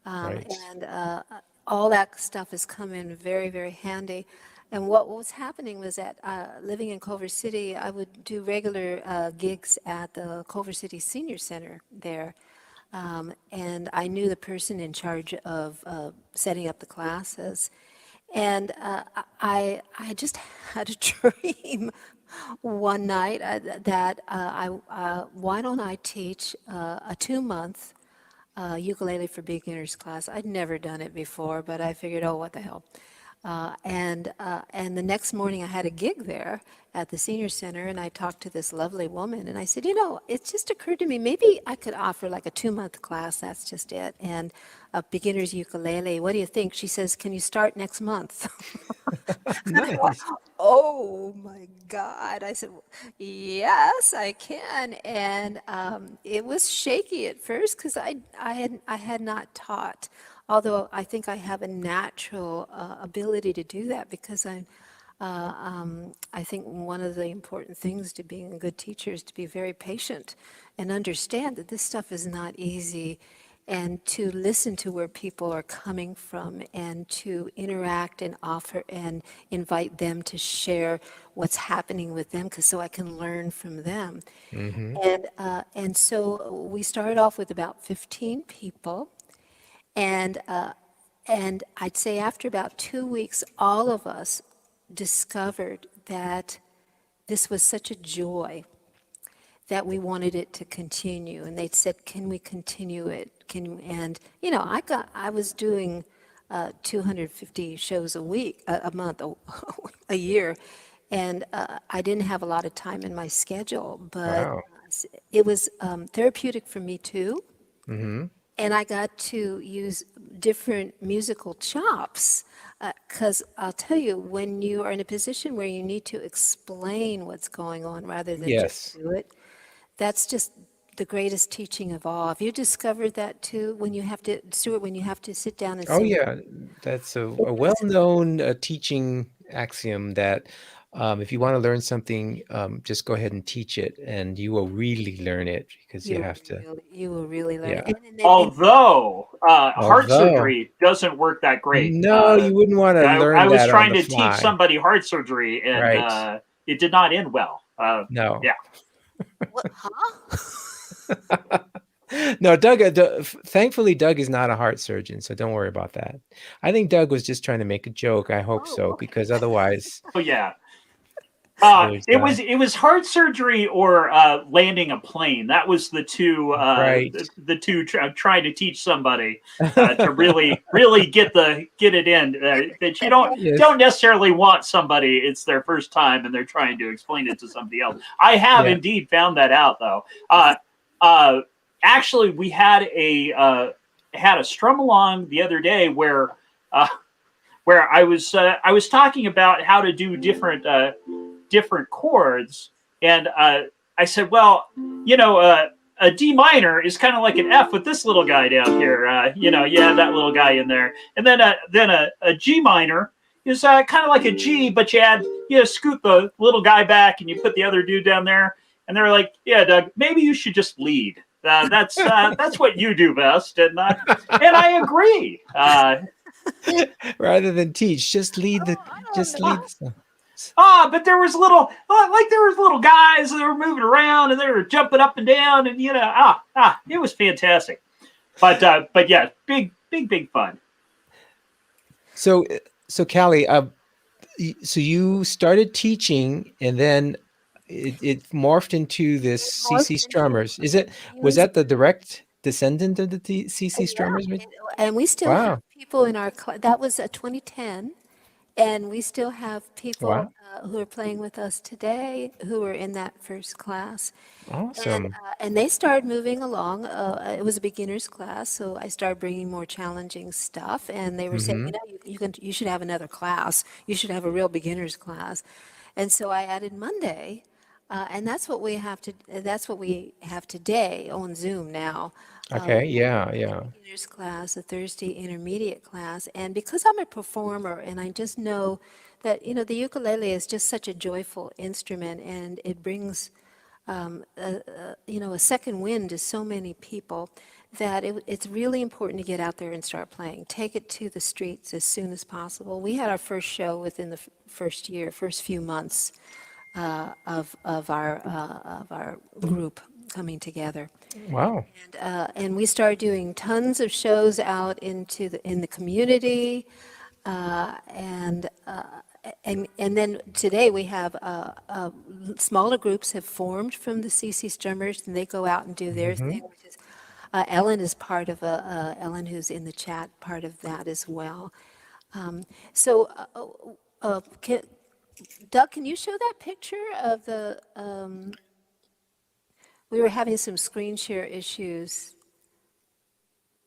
Um, Right. and all that stuff has come in very, very handy. And what was happening was that living in Culver City, I would do regular gigs at the Culver City Senior Center there. And I knew the person in charge of setting up the classes. And I just had a dream one night that why don't I teach a 2-month ukulele for beginners class. I'd never done it before, but I figured, oh, what the hell. And the next morning I had a gig there at the senior center, and I talked to this lovely woman, and I said, it just occurred to me, maybe I could offer like a 2-month class, that's just it, and a beginner's ukulele. What do you think? She says, can you start next month? Nice. Oh my God. I said, yes, I can. And it was shaky at first because I had not taught, although I think I have a natural ability to do that because I think one of the important things to being a good teacher is to be very patient and understand that this stuff is not easy and to listen to where people are coming from and to interact and offer and invite them to share what's happening with them because so I can learn from them. Mm-hmm. And so we started off with about 15 people and I'd say after about 2 weeks, all of us discovered that this was such a joy that we wanted it to continue. And they said, can we continue it? And, I was doing 250 shows a week, a month, a year. And I didn't have a lot of time in my schedule, but Wow. it was therapeutic for me too. Mm-hmm. And I got to use different musical chops because I'll tell you, when you are in a position where you need to explain what's going on rather than just Yes. do it, that's just the greatest teaching of all. Have you discovered that too? When you have to, Stuart, when you have to sit down and Oh say, yeah, that's it a was, well-known teaching axiom that if you want to learn something, just go ahead and teach it, and you will really learn it because you have to. you will really learn it. Yeah. And Although heart Although, surgery doesn't work that great. no, you wouldn't want to I learn was that on trying the to teach fly, somebody heart surgery, and right? it did not end well. No. Yeah. what, huh? No, Doug, thankfully, Doug is not a heart surgeon, so don't worry about that. I think Doug was just trying to make a joke. I hope Oh, so, okay. because otherwise, Oh yeah. There's It was heart surgery or landing a plane. That was right. the two trying to teach somebody to really get it in that you Yes. don't necessarily want somebody. It's their first time and they're trying to explain it to somebody else. I have Yeah. indeed found that out though. Uh, actually, we had a strum along the other day uh, where I was talking about how to do different chords, and I said, well, a D minor is kind of like an F with this little guy down here. That little guy in there, and then a G minor is kind of like a G, but you scoot the little guy back and you put the other dude down there, and they're like, yeah, Doug, maybe you should just lead. That's what you do best, and I agree. Rather than teach, just lead. But there was little guys that were moving around and they were jumping up and down, and it was fantastic. But yeah, big fun. So Callie, so you started teaching, and then it morphed into this CC Strummers. Was that the direct descendant of the CC Strummers? And we still Wow. have people in our class. That was 2010. And we still have people Wow. who are playing with us today who were in that first class. Awesome. And they started moving along. It was a beginner's class, so I started bringing more challenging stuff. And they were saying, you should have another class. You should have a real beginner's class. And so I added Monday, and that's what we have today on Zoom now. Okay. Yeah. Yeah. Beginner's class, a Thursday intermediate class, and because I'm a performer and I just know that the ukulele is just such a joyful instrument, and it brings a second wind to so many people, that it's really important to get out there and start playing. Take it to the streets as soon as possible. We had our first show within the first few months of our group coming together. Wow. And we started doing tons of shows out in the community, and then today we have smaller groups have formed from the CC Strummers, and they go out and do their thing. Which is, Ellen is part of Ellen, who's in the chat, part of that as well. So, Doug, can you show that picture of the? We were having some screen share issues.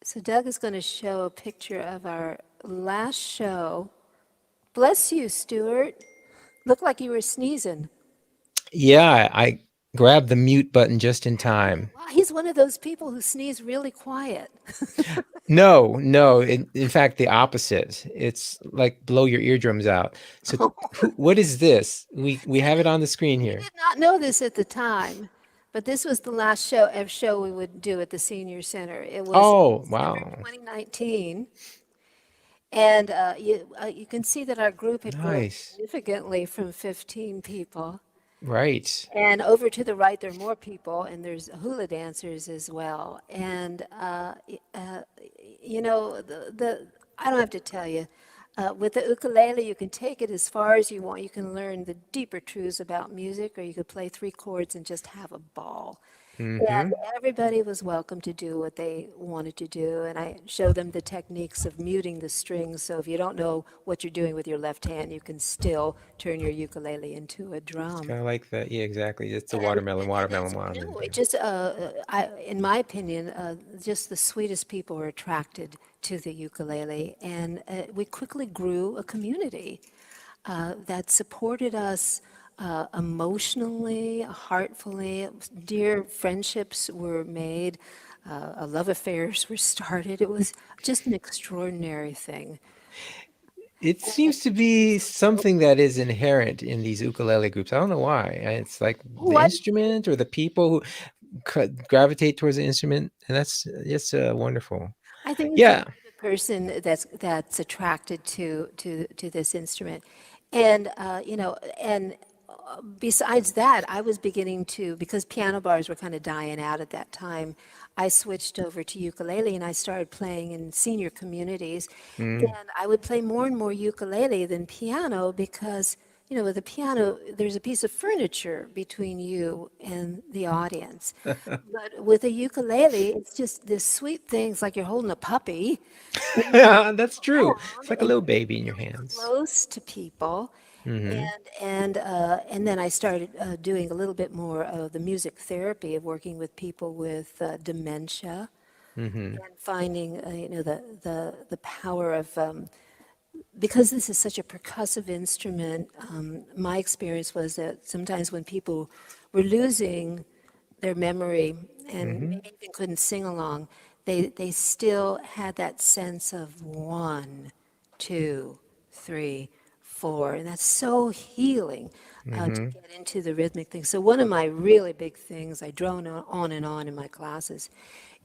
So Doug is going to show a picture of our last show. Bless you, Stuart. Looked like you were sneezing. Yeah, I grabbed the mute button just in time. Wow, he's one of those people who sneeze really quiet. No. In fact, the opposite. It's like blow your eardrums out. So, what is this? We have it on the screen here. I did not know this at the time, but this was the last show we would do at the Senior Center. It was Wow. 2019. And you can see that our group had grown Nice. significantly from 15 people. Right. And over to the right, there are more people, and there's hula dancers as well. And, I don't have to tell you, with the ukulele, you can take it as far as you want. You can learn the deeper truths about music, or you could play 3 chords and just have a ball. And everybody was welcome to do what they wanted to do. And I showed them the techniques of muting the strings. So if you don't know what you're doing with your left hand, you can still turn your ukulele into a drum. Kind of like that. Yeah, exactly. It's the watermelon. It just, in my opinion, just the sweetest people were attracted to the ukulele. And we quickly grew a community that supported us emotionally, heartfully. Dear friendships were made, love affairs were started. It was just an extraordinary thing. It seems to be something that is inherent in these ukulele groups. I don't know why. It's like the instrument or the people who gravitate towards the instrument, and that's just wonderful. I think Yeah. the person that's attracted to this instrument, and besides that, I was beginning to, because piano bars were kind of dying out at that time, I switched over to ukulele and I started playing in senior communities. And I would play more and more ukulele than piano because with a piano, there's a piece of furniture between you and the audience. But with a ukulele, it's just this sweet thing. It's like you're holding a puppy and you can Yeah, that's true. It's around like a and little you get baby in your really hands. close to people. Mm-hmm. And then I started doing a little bit more of the music therapy of working with people with dementia Mm-hmm. and finding the power of because this is such a percussive instrument. My experience was that sometimes when people were losing their memory and Mm-hmm. maybe even couldn't sing along, they still had that sense of one, two, three, four, and that's so healing to Mm-hmm. get into the rhythmic thing. So one of my really big things I drone on and on in my classes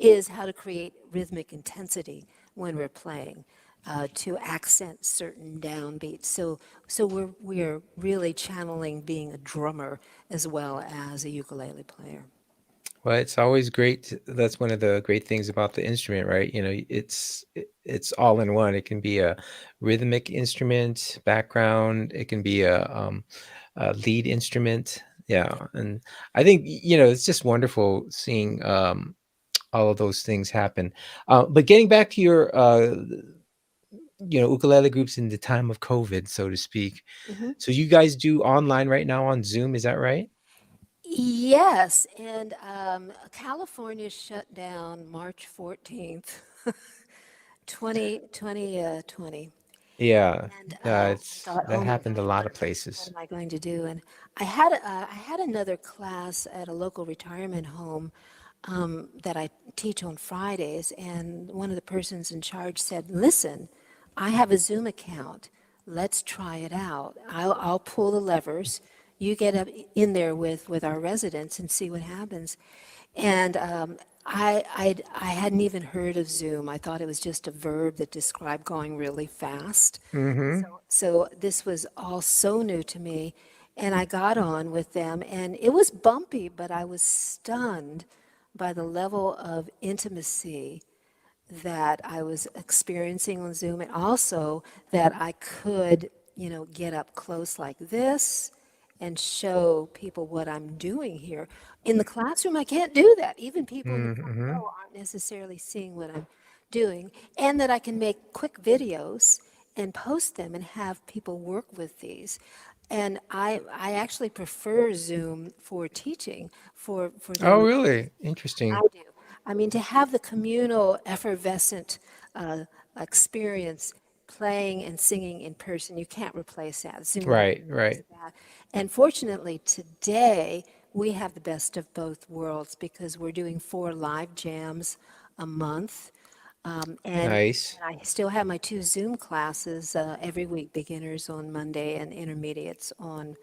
is how to create rhythmic intensity when we're playing. To accent certain downbeats, so we're really channeling being a drummer as well as a ukulele player. Well, it's always great. That's one of the great things about the instrument, right? It's all in one. It can be a rhythmic instrument, background. It can be a lead instrument. Yeah, and I think it's just wonderful seeing all of those things happen. But getting back to your ukulele groups in the time of COVID, so to speak. Mhm. So you guys do online right now on Zoom, is that right? Yes, and California shut down March 14th, 2020. Yeah, And I it's thought, that oh my happened a God, lot of what places. am I going to do? And I had another class at a local retirement home that I teach on Fridays, and one of the persons in charge said, "Listen, I have a Zoom account. Let's try it out. I'll pull the levers. You get up in there with our residents and see what happens." And I hadn't even heard of Zoom. I thought it was just a verb that described going really fast. Mm-hmm. So this was all so new to me. And I got on with them, and it was bumpy, but I was stunned by the level of intimacy that I was experiencing on Zoom, and also that I could, get up close like this and show people what I'm doing here. In the classroom, I can't do that. Even people in the front Mm-hmm. row aren't necessarily seeing what I'm doing, and that I can make quick videos and post them and have people work with these. And I actually prefer Zoom for teaching for Oh, those. really? I Interesting. do. I mean, to have the communal, effervescent experience playing and singing in person, you can't replace that. Zoom will Right, never replace right. that. And fortunately, today, we have the best of both worlds because we're doing 4 live jams a month. Nice. And I still have my 2 Zoom classes every week, beginners on Monday and intermediates on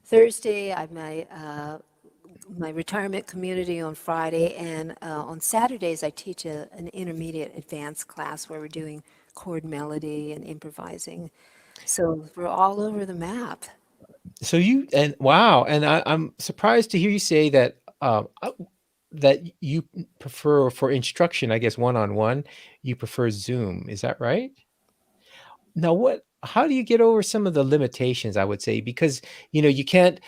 Thursday. I have my retirement community on Friday, and on Saturdays I teach an intermediate advanced class where we're doing chord melody and improvising. So we're all over the map. So you and wow, and I'm surprised to hear you say that that you prefer for instruction, I guess one-on-one, you prefer Zoom. Is that right? Now, how do you get over some of the limitations, I would say? Because, you can't,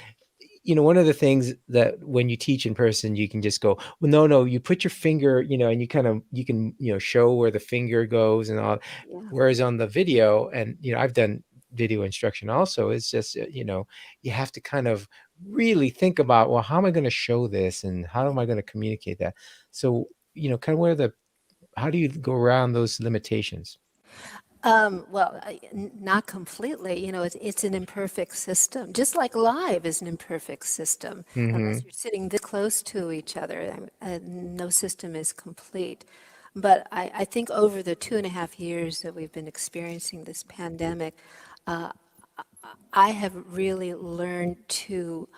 one of the things that when you teach in person, you can just go, well, no, no, you put your finger, and you can, show where the finger goes and all. Yeah. Whereas on the video, and, I've done video instruction also, it's just, you have to kind of really think about, well, how am I going to show this and how am I going to communicate that? So, kind of how do you go around those limitations? Well, not completely. It's an imperfect system, just like live is an imperfect system. Mm-hmm. Unless you're sitting this close to each other, no system is complete. But I think over the 2.5 years that we've been experiencing this pandemic, I have really learned to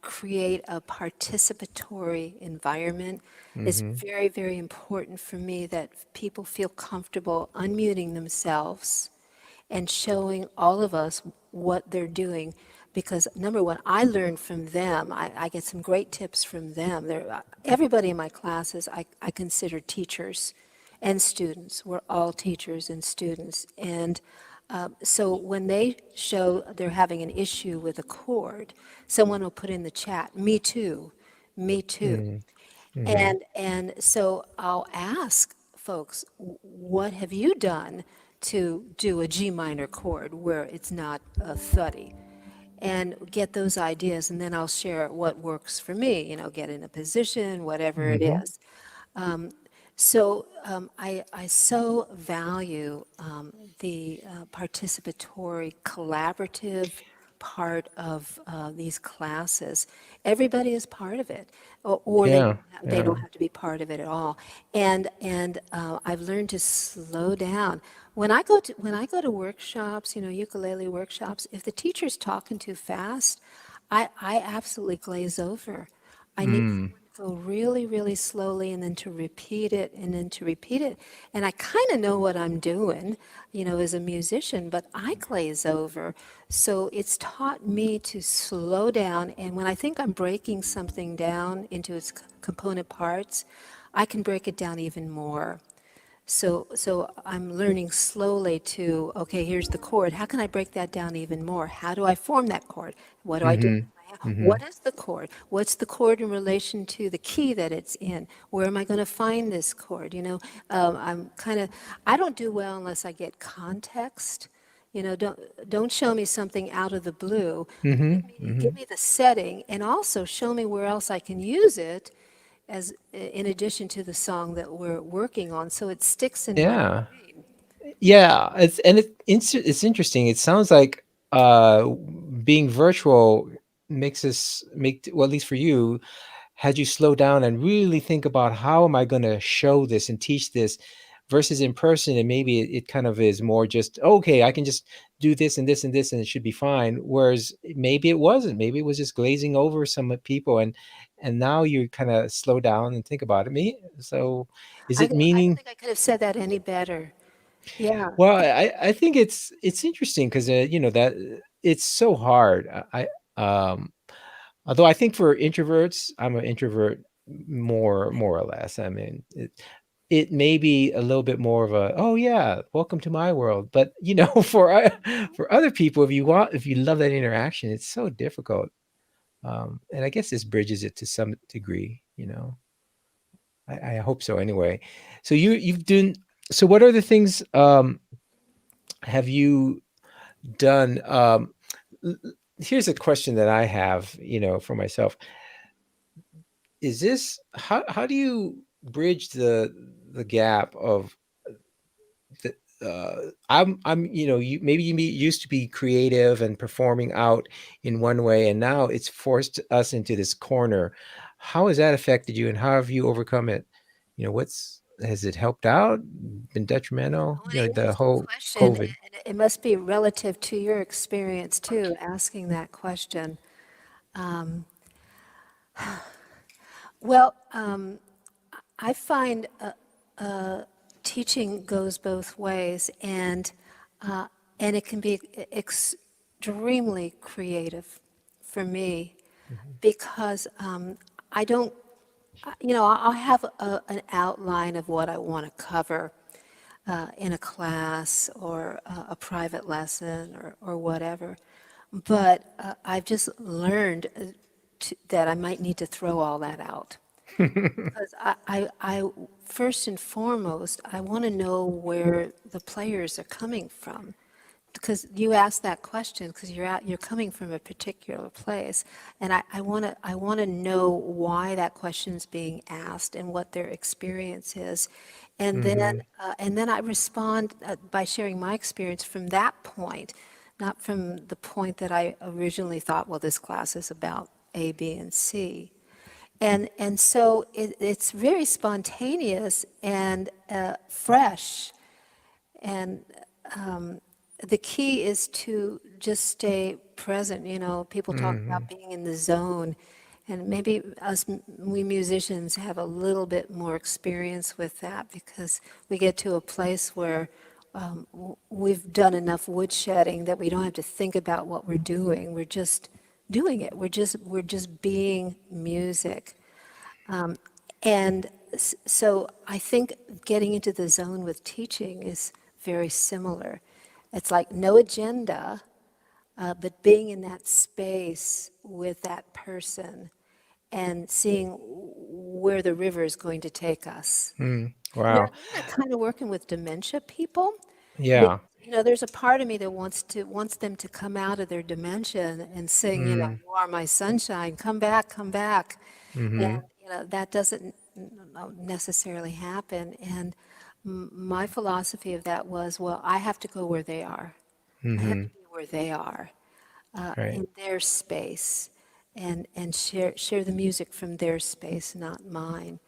create a participatory environment. It's Mm-hmm. very, very important for me that people feel comfortable unmuting themselves and showing all of us what they're doing. Because number one, I learn from them. I get some great tips from them. Everybody in my classes, I consider teachers and students. We're all teachers and students. And So when they show they're having an issue with a chord, someone will put in the chat, "Me too, me too." Mm, mm-hmm. And so I'll ask folks, what have you done to do a G minor chord where it's not thuddy? And get those ideas, and then I'll share what works for me, get in a position, whatever it Mm-hmm. is. I so value the participatory, collaborative part of these classes. Everybody is part of it, or Yeah, they yeah. don't have to be part of it at all. And I've learned to slow down. When I go to workshops, ukulele workshops, if the teacher's talking too fast, I absolutely glaze over. I need Mm, someone to go really, really slowly and then to repeat it and then to repeat it. And I kind of know what I'm doing, as a musician, but I glaze over. So it's taught me to slow down. And when I think I'm breaking something down into its component parts, I can break it down even more. So I'm learning slowly to, okay, here's the chord. How can I break that down even more? How do I form that chord? What do I do? mm-hmm. Mm-hmm. What is the chord? What's the chord in relation to the key that it's in? Where am I going to find this chord? I don't do well unless I get context. Don't show me something out of the blue. Mm-hmm. Give Mm-hmm. me the setting, and also show me where else I can use it as in addition to the song that we're working on, so it sticks in my Yeah. brain. Yeah, it's interesting. It sounds like uh being virtual makes us make well, at least for you, had you slow down and really think about how am I going to show this and teach this versus in person, and maybe it kind of is more just okay, I can just do this and this and this and it should be fine. Whereas maybe it wasn't. Maybe it was just glazing over some people, and now you kind of slow down and think about it. Me, so is it I don't meaning? think I could have said that any better. Yeah. Well, I think it's interesting because that it's so hard. Although I think for introverts, I'm an introvert more or less. I mean, it may be a little bit more of a oh yeah, welcome to my world. But for other people, if you love that interaction, it's so difficult. And I guess this bridges it to some degree. I hope so anyway. So you've done. So what are the things have you done? L- Here's a question that I have, for myself. Is this how do you bridge the gap of the I'm you maybe used to be creative and performing out in one way, and now it's forced us into this corner. How has that affected you, and how have you overcome it? What's has it helped out, been detrimental? What an The interesting whole question. COVID. And it must be relative to your experience too, asking that question. Um, well, I find teaching goes both ways, and it can be extremely creative for me Mhm. because I don't, I'll have an outline of what I want to cover in a class or a private lesson or whatever. But I've just learned that I might need to throw all that out. Because first and foremost, I want to know where the players are coming from. Because you asked that question because you're coming from a particular place, and I want to know why that question's being asked and what their experience is, Mhm. and then I respond by sharing my experience from that point, not from the point that I originally thought. Well, this class is about A, B, and C. And so it's very spontaneous and fresh. And the key is to just stay present. People talk Mhm. about being in the zone. And maybe we musicians have a little bit more experience with that because we get to a place where we've done enough woodshedding that we don't have to think about what we're doing. We're just doing it. We're just being music. And so I think getting into the zone with teaching is very similar. It's like no agenda, but being in that space with that person and seeing where the river is going to take us. Wow. I'm not kind of working with dementia people. Yeah. There's a part of me that wants them to come out of their dementia and sing, Mm, "You are my sunshine, come back, come back." And mm-hmm. that doesn't necessarily happen. And my philosophy of that was, well, I have to go where they are. I have Mm-hmm. to be where they are, Right. in their space, and share the music from their space, not mine.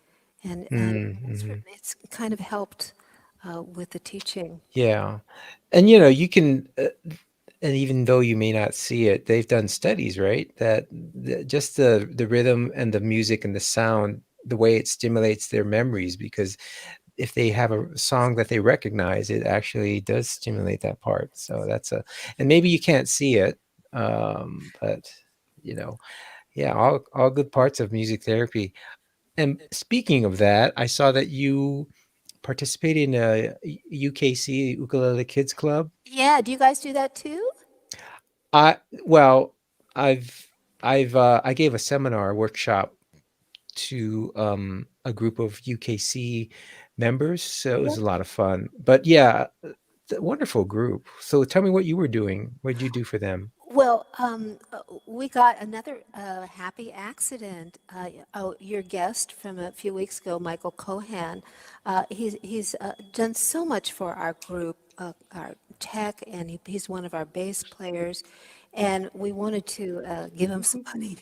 And Mm-hmm. it's kind of helped with the teaching. Yeah. And you can, and even though you may not see it, they've done studies, right? That just the rhythm and the music and the sound, the way it stimulates their memories, because if they have a song that they recognize, it actually does stimulate that part. So and maybe you can't see it, but you know, yeah, all good parts of music therapy. And speaking of that, I saw that you participated in a UKC Ukulele Kids Club. Yeah, do you guys do that too? I well, I've I gave a seminar workshop to a group of UKC members, so it was a lot of fun. But yeah, wonderful group. So tell me what you were doing. What did you do for them? Well, we got another happy accident. Your guest from a few weeks ago, Michael Cohan, he's done so much for our group, our tech, and he's one of our bass players. And we wanted to give him some money.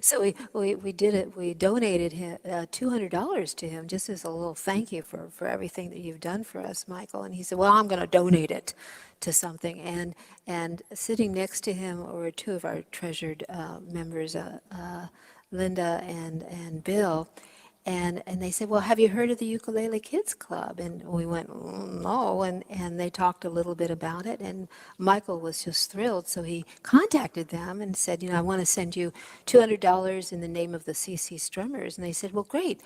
So we did it. We donated him $200 to him just as a little thank you for everything that you've done for us, Michael. And he said, well, I'm going to donate it to something. And sitting next to him were two of our treasured members, Linda and Bill. And they said, well, have you heard of the Ukulele Kids Club? And we went, no. And they talked a little bit about it. And Michael was just thrilled. So he contacted them and said, I want to send you $200 in the name of the CC Strummers. And they said, well, great.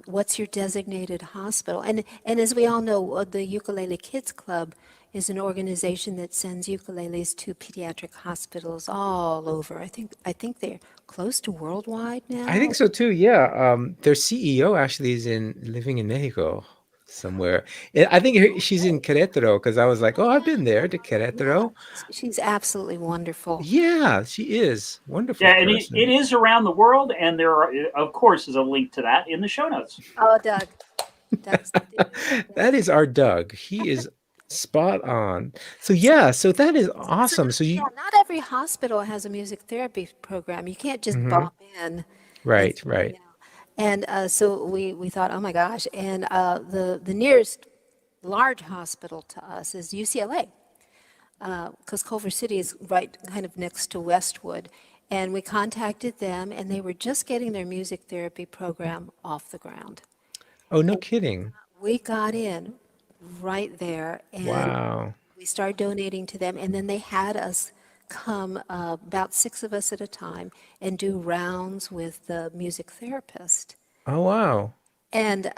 What's your designated hospital? And as we all know, the Ukulele Kids Club is an organization that sends ukuleles to pediatric hospitals all over. I think they're close to worldwide I think now. so too. Yeah. Their CEO actually is living in Mexico somewhere. I think she's in Querétaro because I was like, oh, I've been there to Yeah, Querétaro. she's absolutely wonderful. Yeah, she is. Wonderful Yeah, and it person. is around the world, and there are, of course, is a link to that in the show notes. Oh, Doug, Doug's the dude. That is our Doug. He is spot on. So yeah, so that is So awesome. So yeah, you not every hospital has a music therapy program. You can't just hmm bop in and right, right. and so we thought, oh my gosh, and the nearest large hospital to us is UCLA, because Culver City is right kind of next to Westwood. And we contacted them, and they were just getting their music therapy program off the ground. Oh, no And kidding. we got in right there, and Wow. we started donating to them. And then they had us come, about six of us at a time, and do rounds with the music therapist. Oh, wow. And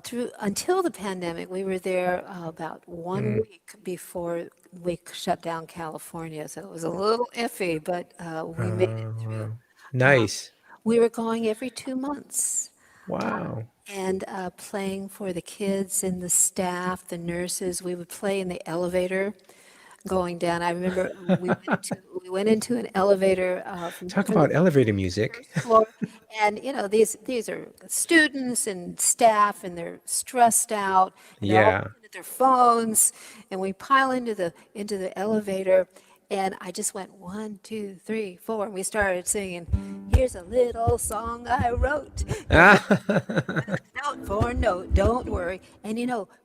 through until the pandemic, we were there about one Mm. week before we shut down California. So it was a little iffy, but we made it through. Wow. Uh, Nice. we were going every 2 months Wow. and playing for the kids and the staff, the nurses. We would play in the elevator going down. I remember we went into an elevator Talk from the about elevator music. first floor, and these are students and staff, and they're stressed out, and they're all Yeah. looking at their phones, and we pile into the elevator, and I just went 1, 2, 3, 4, and we started singing. Here's a little song I wrote. Note for note, don't worry. And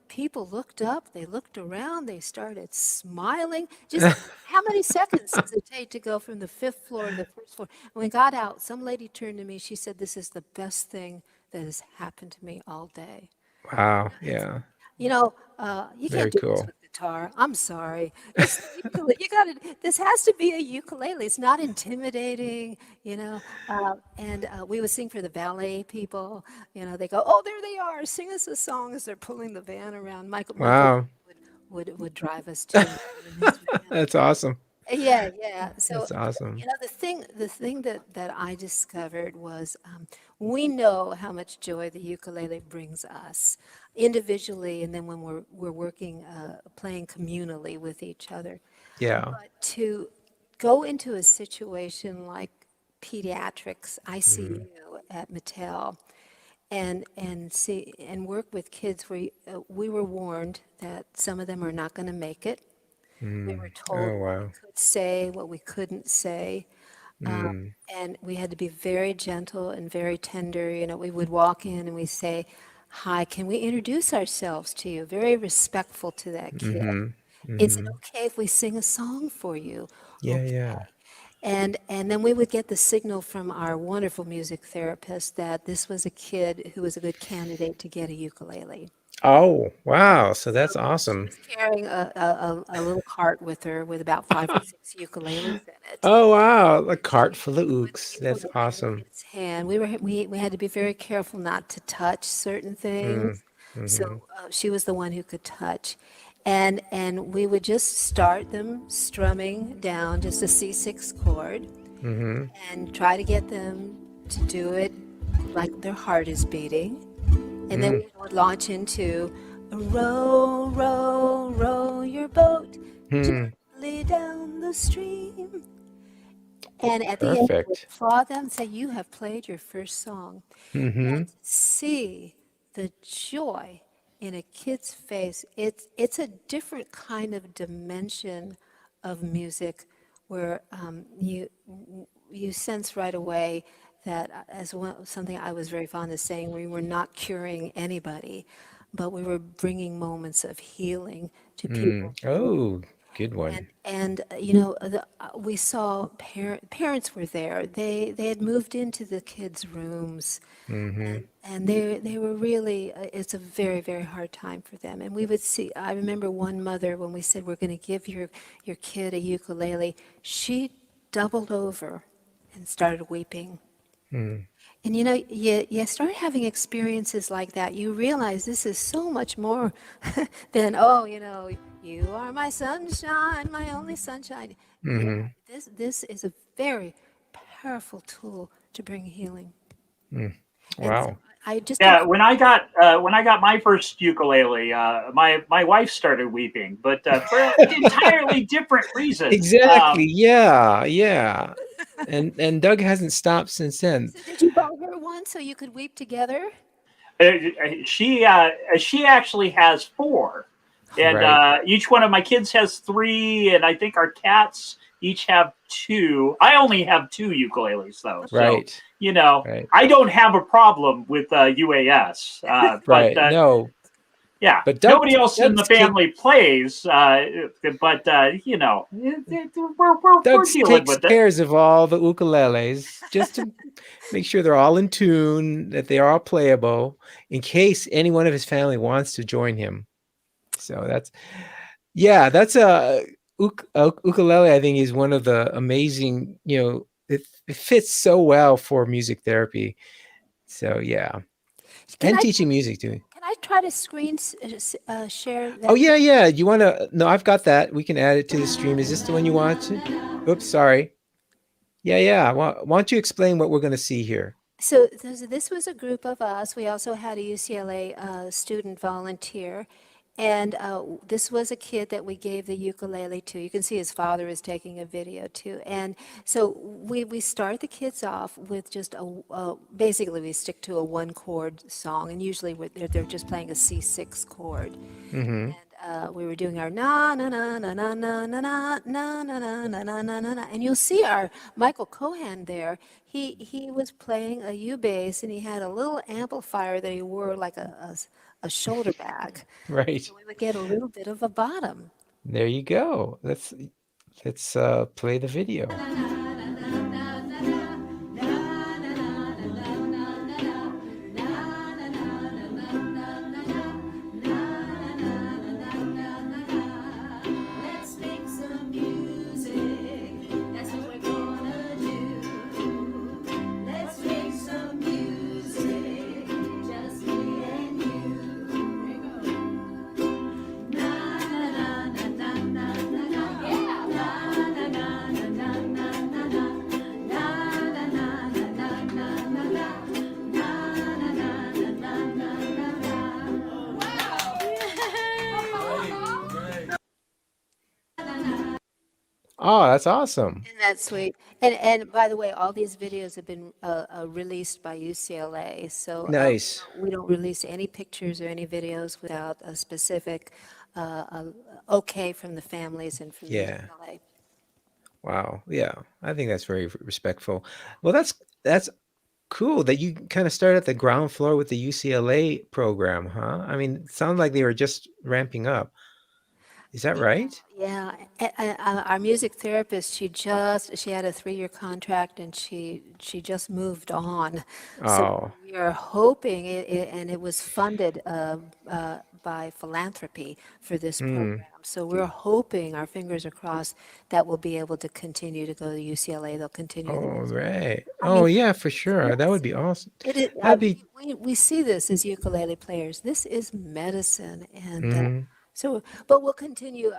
people looked up, they looked around, they started smiling. Just how many seconds does it take to go from the fifth floor to the first floor? When we got out, some lady turned to me, she said, this is the best thing that has happened to me all day. Wow. Yeah. You can't Very do this cool. with guitar. I'm sorry. It's the ukulele. You got to. This has to be a ukulele. It's not intimidating, And we would sing for the ballet people. They go, oh, there they are. Sing us a song as they're pulling the van around. Michael Wow. would would drive us to and from in his van. That's awesome. Yeah, yeah. So, That's awesome. the thing that I discovered was we know how much joy the ukulele brings us individually, and then when we're working, playing communally with each other. Yeah. But to go into a situation like pediatrics Hmm. ICU at Mattel and see and work with kids where we were warned that some of them are not going to make it. We were Mm. told Oh, what we wow. could say, what we couldn't say. Um, Mm. and we had to be very gentle and very tender. We would walk in and we say, "Hi, can we introduce ourselves to you?" Very respectful to that kid. Hmm. Is it Hmm. okay if we sing a song for you? Yeah, Okay. yeah. And then we would get the signal from our wonderful music therapist that this was a kid who was a good candidate to get a ukulele. Oh, wow. So So that's she awesome. was carrying a little cart with her with about 5 or 6 ukuleles in it. Oh, wow. A cart full of She would ooks. put That's them in the awesome. kid's hand. We had to be very careful not to touch certain Mm. things. So Hmm. she was the one who could touch. And we would just start them strumming down just a C6 chord Hmm. and try to get them to do it like their heart is beating. And then Mm. we would launch into row, row, row your boat Hmm. gently down the stream. And at the end, we would Perfect. applaud them and say, "You have played your first song." Hmm. And to see the joy in a kid's face, it's a different kind of dimension of music where you sense right away that something I was very fond of saying, we were not curing anybody, but we were bringing moments of healing to Mm. people. Oh, good And one. we saw parents were there. They had moved into the kids' rooms, Hmm. and they were really. It's a very very hard time for them. And we would see. I remember one mother when we said we're going to give your kid a ukulele. She doubled over and started weeping. Mm. And you start having experiences like that. You realize this is so much more than, oh, you are my sunshine, my only sunshine. Yeah, Hmm. this is a very powerful tool to bring healing. Mm. And so Wow. I just Yeah, encourage. when I got my first ukulele, my wife started weeping, but for an entirely different reasons. Exactly. Yeah. Yeah. And Doug hasn't stopped since then. So did you buy her one so you could weep together? Uh, she actually has four, and Right. each one of my kids has three, and I think our cats each have two. I only have two ukuleles though, so Right. you know Right. I don't have a problem with UAS, but Right. No, yeah, but nobody else in the Doug's kid family plays, but we're Doug's dealing takes with it. cares of all the ukuleles just to make sure they're all in tune, that they are all playable, in case any one of his family wants to join him. So that's a ukulele. I think is one of the amazing. It fits so well for music therapy. So yeah, Can and I teaching music too. can I try to share Oh that? yeah, yeah. You want to? No, I've got that. We can add it to the stream. Is this the one you want to? Oops, sorry. Yeah, yeah. Why don't you explain what we're going to see here? So this was a group of us. We also had a UCLA student volunteer. And this was a kid that we gave the ukulele to. You can see his father is taking a video too. And so we start the kids off with just basically we stick to a one chord song. And usually they're just playing a C6 chord. Mm-hmm. And we were doing our na na na na na na na na na na na na na na na, and you'll see our Michael Cohan there. He was playing a U bass, and he had a little amplifier that he wore like a shoulder bag, Right. so we would get a little bit of a bottom. There you go. Let's play the video. Let's make some music. That's what we're gonna do. Let's make some music. Just me and you. Na na Oh, that's awesome. Isn't that sweet? And by the way, all these videos have been released by UCLA. So Nice. we don't release any pictures or any videos without a specific okay from the families and from the Yeah. UCLA. Wow. Yeah. I think that's very respectful. Well, that's cool that you kind of started at the ground floor with the UCLA program, huh? I mean, it sounds like they were just ramping up. Is that Yeah, right? yeah. Our music therapist, she had a 3-year contract and she just moved on. So Oh. we are hoping and it was funded by philanthropy for this Hmm. program. So we're hoping, our fingers are crossed, that we'll be able to continue to go to UCLA. They'll continue the Oh, music. right. I Oh, mean, yeah, for sure. That would yes, be awesome. it is. That'd be. We see this as ukulele players. This is medicine, and Hmm. so. But we'll continue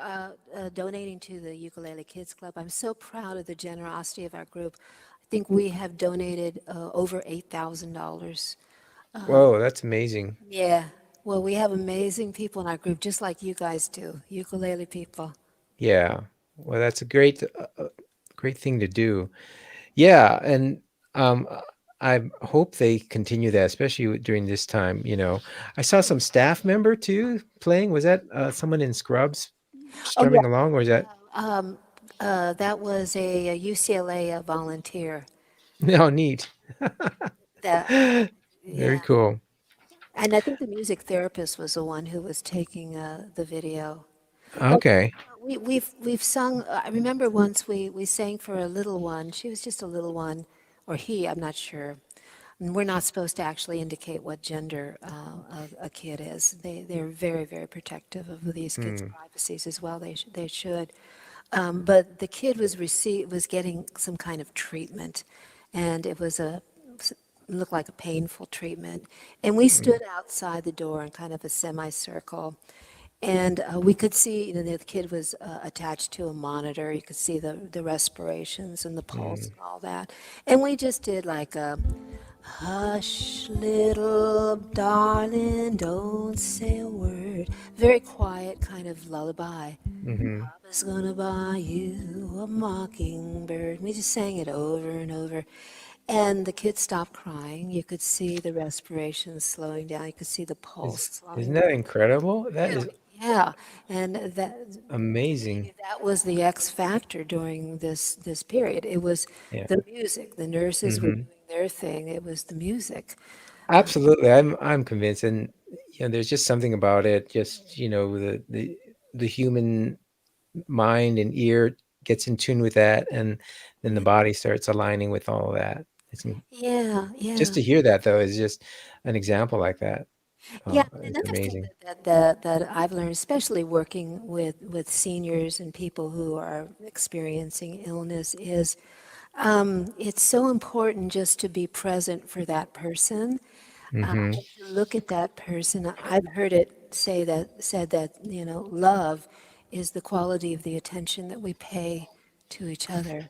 donating to the Ukulele Kids Club. I'm so proud of the generosity of our group. I think we have donated over $8,000. Whoa, that's amazing. Yeah. Well, we have amazing people in our group, just like you guys do, ukulele people. Yeah. Well, that's a great thing to do. Yeah, and um, I hope they continue that, especially during this time. I saw some staff member too playing. Was that someone in scrubs Oh yeah. strumming along, or is that? Um, that was a UCLA volunteer. No, neat. That Very yeah. cool. And I think the music therapist was the one who was taking the video. But Okay. we've sung. I remember once we sang for a little one. She was just a little one, or he. I'm not sure. And we're not supposed to actually indicate what gender a kid is. They're very protective of these kids' Hmm. privacies as well. They should. But the kid was getting some kind of treatment, and it was looked like a painful treatment. And we Hmm. stood outside the door in kind of a semicircle, and we could see, the kid was attached to a monitor. You could see the respirations and the pulse Hmm. and all that. And we just did like a hush, little darling, don't say a word. Very quiet kind of lullaby. Hmm. I was gonna buy you a mockingbird. We just sang it over and over. And the kid stopped crying. You could see the respiration slowing down. You could see the pulse Isn't slowing that down. incredible? That is Really? Yeah. And amazing. that was the X factor during this period. It was Yeah. the music. The nurses were Hmm. doing their thing. It was the music. Absolutely. I'm convinced, and there's just something about it. Just the human mind and ear gets in tune with that, and then the Yeah. body starts aligning with all of that. Yeah. Just Yeah. to hear that though is just an example like that. Yeah, and It's another thing amazing. that I've learned, especially working with seniors and people who are experiencing illness, is it's so important just to be present for that person, Hmm. and to look at that person. I've heard it said that, love is the quality of the attention that we pay to each other.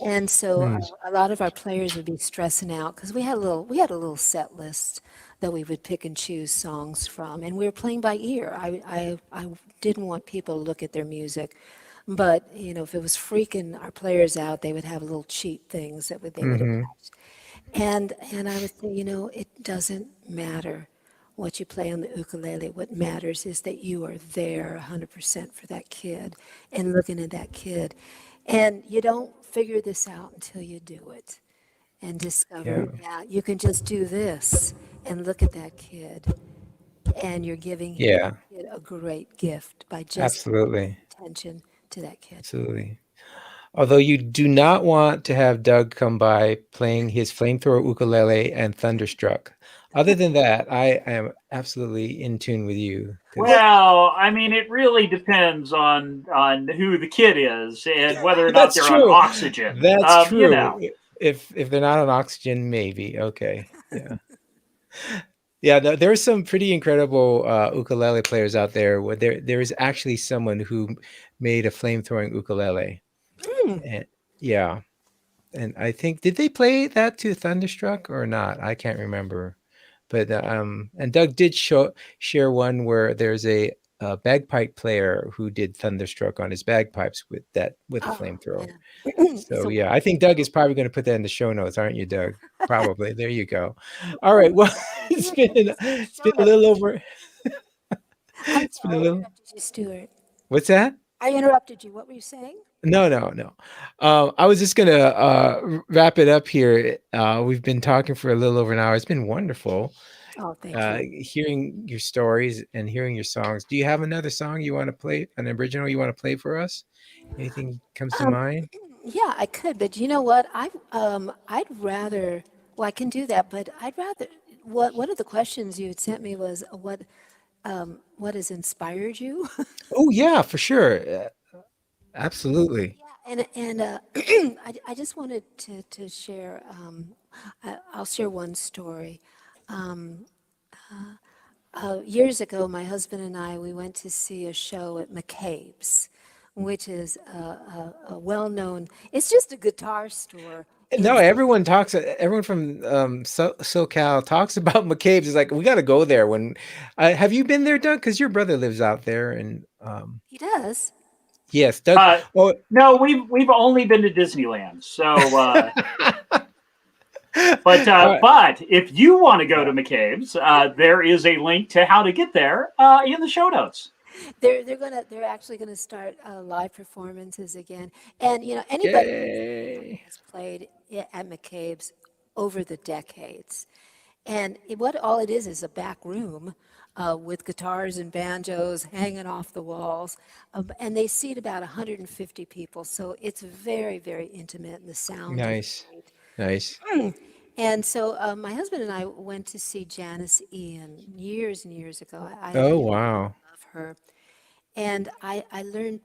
And so Mm. a lot of our players would be stressing out because we had a little set list that we would pick and choose songs from, and we were playing by ear. I didn't want people to look at their music, but if it was freaking our players out, they would have little cheat things they would Hmm. attach. And I would say, it doesn't matter what you play on the ukulele. What matters is that you are there 100% for that kid and looking at that kid. And you don't figure this out until you do it and Yeah. discover, yeah, you can just do this and look at that kid. And you're giving that Yeah. kid a great gift by just paying Absolutely. attention to that kid. Absolutely. Although you do not want to have Doug come by playing his flamethrower ukulele and Thunderstruck. Other than that, I am absolutely in tune with you because Well, I mean, it really depends on who the kid is and whether or not that's they're on true. oxygen. That's You true. know. If they're not on oxygen, maybe. Okay. Yeah. Yeah, there are some pretty incredible ukulele players out there. Where there is actually someone who made a flame throwing ukulele, Mm. and yeah, and I think did they play that to Thunderstruck or not? I can't remember. But and Doug did share one where there's bagpipe player who did Thunderstruck on his bagpipes with a Oh, flamethrower. yeah. It's So a yeah, I think Doug is probably going to put that in the show notes, aren't you, Doug? Probably. There you go. All right. Well, weird thing to say in the it's show been a notes. little over. I'm It's been a sorry, I little. interrupted you, Stuart. What's that? I interrupted you. What were you saying? No, no, no. I was just gonna wrap it up here. We've been talking for a little over an hour. It's been wonderful Oh, thank you. hearing your stories and hearing your songs. Do you have another song you want to play? An original you want to play for us? Anything comes to Um, mind? yeah, I could, but you know what? I'd rather. Well, I can do that, but I'd rather. What one of the questions you had sent me was what has inspired you? Oh yeah, for sure. Absolutely. And I just wanted to share. I'll share one story. Um, Years ago, my husband and I we went to see a show at McCabe's, which is a well-known. It's just a guitar store in. No, everyone talks. Everyone from SoCal talks about McCabe's. It's like we got to go there. When have you been there, Doug? Because your brother lives out there, and He does. yes, Doug. Uh, Oh, no, we've only been to Disneyland. So, all right. but if you want to go to McCabe's, there is a link to how to get there in the show notes. They're actually gonna start live performances again. And anybody Yay! has played at McCabe's over the decades. And what all it is a back room with guitars and banjos hanging off the walls. And they seat about 150 people. So it's very, very intimate and the sound is Nice, great. nice. And so my husband and I went to see Janice Ian years and years ago. I Oh really wow. love her. And I learned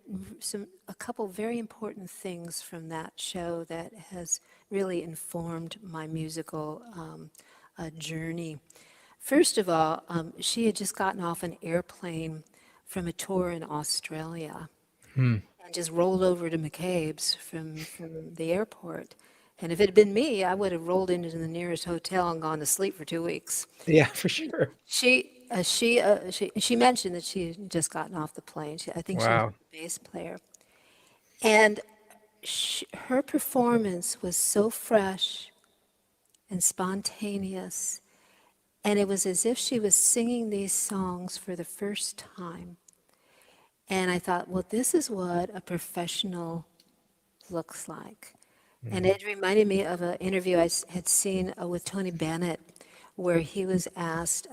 a couple very important things from that show that has really informed my musical journey. First of all, she had just gotten off an airplane from a tour in Australia Hmm. and just rolled over to McCabe's from the airport. And if it had been me, I would have rolled into the nearest hotel and gone to sleep for 2 weeks. Yeah, for sure. She mentioned that she had just gotten off the plane. I think she was Wow. a bass player. And her performance was so fresh and spontaneous. And it was as if she was singing these songs for the first time. And I thought, well, this is what a professional looks like. And Mhm. it reminded me of an interview had seen with Tony Bennett, where he was asked,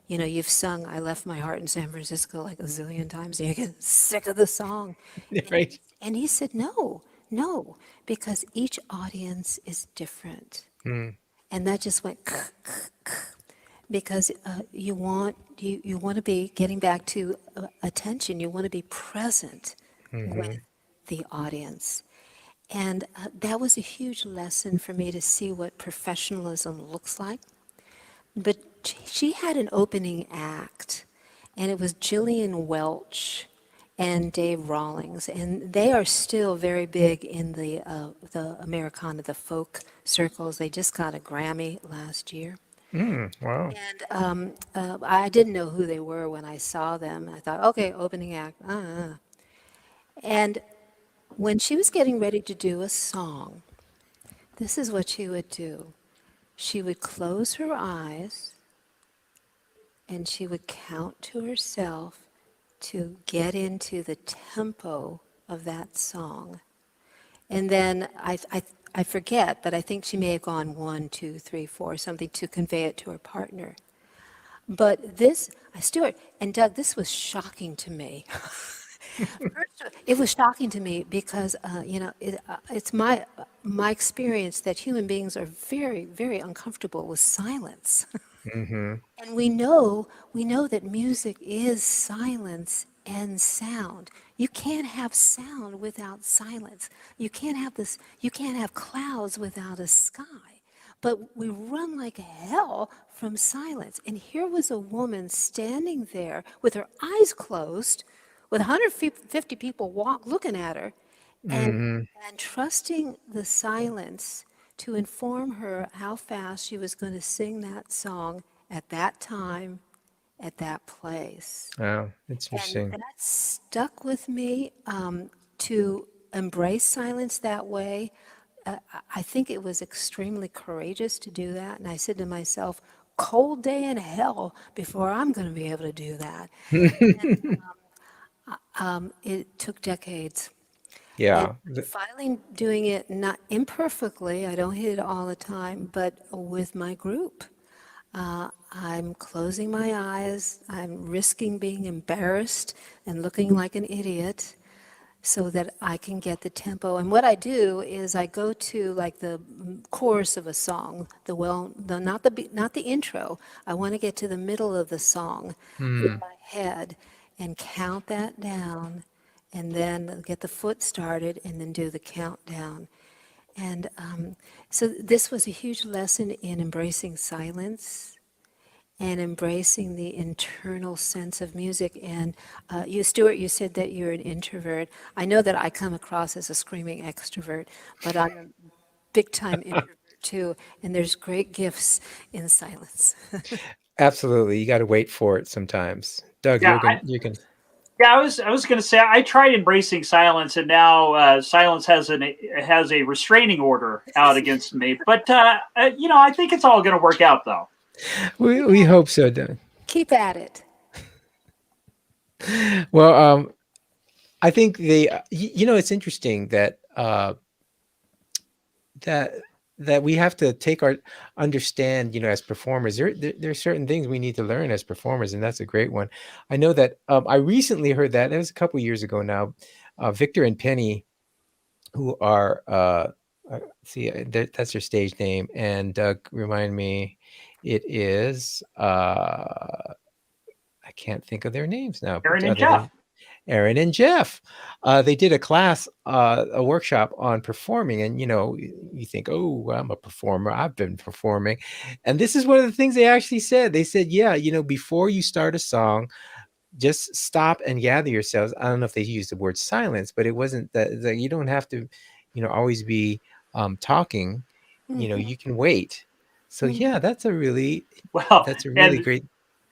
you've sung I Left My Heart in San Francisco like a zillion times, and you get sick of the song. And, Right. and he said, no, no, because each audience is different. Hmm. And that just went because you want to be getting back to attention. You want to be present with Hmm. the audience. And that was a huge lesson for me to see what professionalism looks like. But she had an opening act, and it was Gillian Welch and Dave Rawlings, and they are still very big in the Americana, the folk circles. They just got a Grammy last year. Wow. And I didn't know who they were when I saw them. I thought, okay, opening act. And when she was getting ready to do a song, this is what she would do. She would close her eyes and she would count to herself to get into the tempo of that song. And then I forget, but I think she may have gone 1, 2, 3, 4, something to convey it to her partner. But this, Stuart and Doug, this was shocking to me. It was shocking to me because, it's my experience that human beings are very, very uncomfortable with silence. Hmm. And we know that music is silence and sound. You can't have sound without silence. You can't have clouds without a sky. But we run like hell from silence. And here was a woman standing there with her eyes closed, with 150 people looking at her, and, Hmm. and trusting the silence to inform her how fast she was going to sing that song at that time at that place. Wow, And interesting. that stuck with me to embrace silence that way. I think it was extremely courageous to do that. And I said to myself, cold day in hell before I'm going to be able to do that. It took decades. And Yeah. I'm finally doing it not imperfectly, I don't hit it all the time, but with my group. I'm closing my eyes, I'm risking being embarrassed and looking like an idiot so that I can get the tempo. And what I do is I go to like the chorus of a song, not the intro. I want to get to the middle of the song in Hmm. my head and count that down, and then get the foot started, and then do the countdown. And so this was a huge lesson in embracing silence and embracing the internal sense of music. And you, Stuart, you said that you're an introvert. I know that I come across as a screaming extrovert, but I'm a big time introvert too. And there's great gifts in silence. Absolutely. You got to wait for it sometimes. Doug, Yeah, you can. yeah. I was going to say I tried embracing silence, and now silence has a restraining order out against me. But I think it's all going to work out, though. We hope so, Doug. Keep at it. Well, I think it's interesting that that that we have to take our understand, as performers. There are certain things we need to learn as performers, and that's a great one. I know that I recently heard that it was a couple years ago now. Victor and Penny, who are see that's their stage name, and Doug, remind me, it is I can't think of their names now, but Aaron and other than Jeff. Aaron and Jeff. They did a class, a workshop on performing, and you think, oh, I'm a performer. I've been performing, and this is one of the things they actually said. They said, yeah, before you start a song, just stop and gather yourselves. I don't know if they used the word silence, but it wasn't that you don't have to, always be talking. Mhm, You can wait. So yeah, mhm, Well, that's a really and great.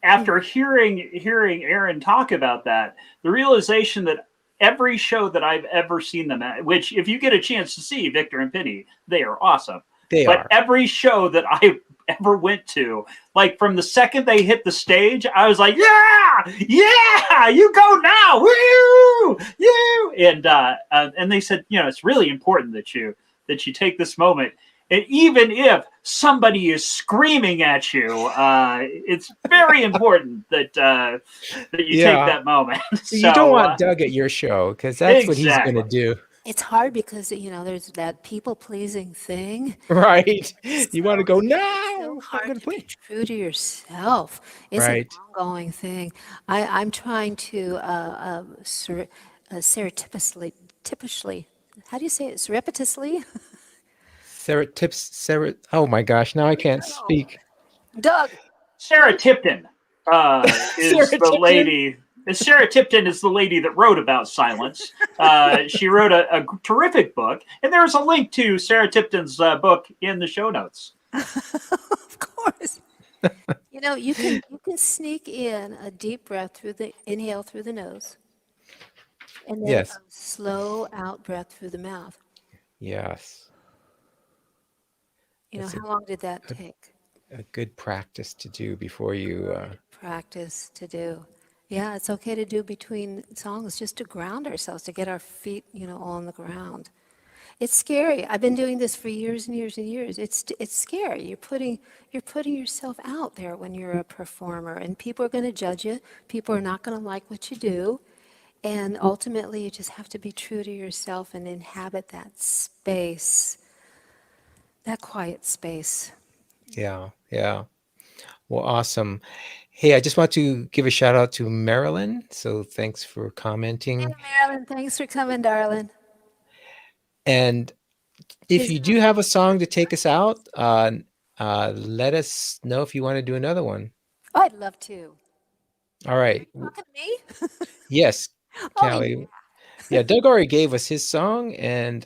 after mhm. hearing Aaron talk about that, the realization that every show that I've ever seen them at, which if you get a chance to see Victor and Penny, they are awesome. They But are. every show that I ever went to, like from the second they hit the stage, I was like, yeah, yeah, you go now, woo, you. And they said, it's really important that you take this moment, and even if somebody is screaming at you, it's very important that you take Yeah. that moment. You don't So want Doug at your show because that's what he's going to exactly. do. It's hard because, there's that people-pleasing thing. Right. You want to So go, it's so no, I'm hard going to to be play. true to yourself. It's an Right. ongoing thing. I'm trying to typically, how do you say it? Surreptitiously? Sarah. Oh my gosh. Now I can't No. speak. Doug, Sarah Tipton is Sarah the Tipton. lady. Sarah Tipton is the lady that wrote about silence. She wrote a terrific book, and there's a link to Sarah Tipton's book in the show notes. of course. You can sneak in a deep breath through the inhale through the nose, and then a Yes. slow out breath through the mouth. Yes. That's How long did that a, take? a good practice to do before you. Practice to do. Yeah, it's okay to do between songs just to ground ourselves, to get our feet, on the ground. It's scary. I've been doing this for years and years and years. It's scary. You're putting yourself out there when you're a performer, and people are going to judge you. People are not going to like what you do, and ultimately, you just have to be true to yourself and inhabit that space, that quiet space. Yeah. Yeah. Well, awesome. Hey, I just want to give a shout out to Marilyn. So thanks for Hey, commenting. Marilyn, thanks for coming, darling. And if She's you in the do have a background. song to take us out, let us know if you want to do another one. Oh, I'd love to. All Are right. you talking to me? Yes, Oh, yeah. Callie. Yeah, Doug already gave us his song, and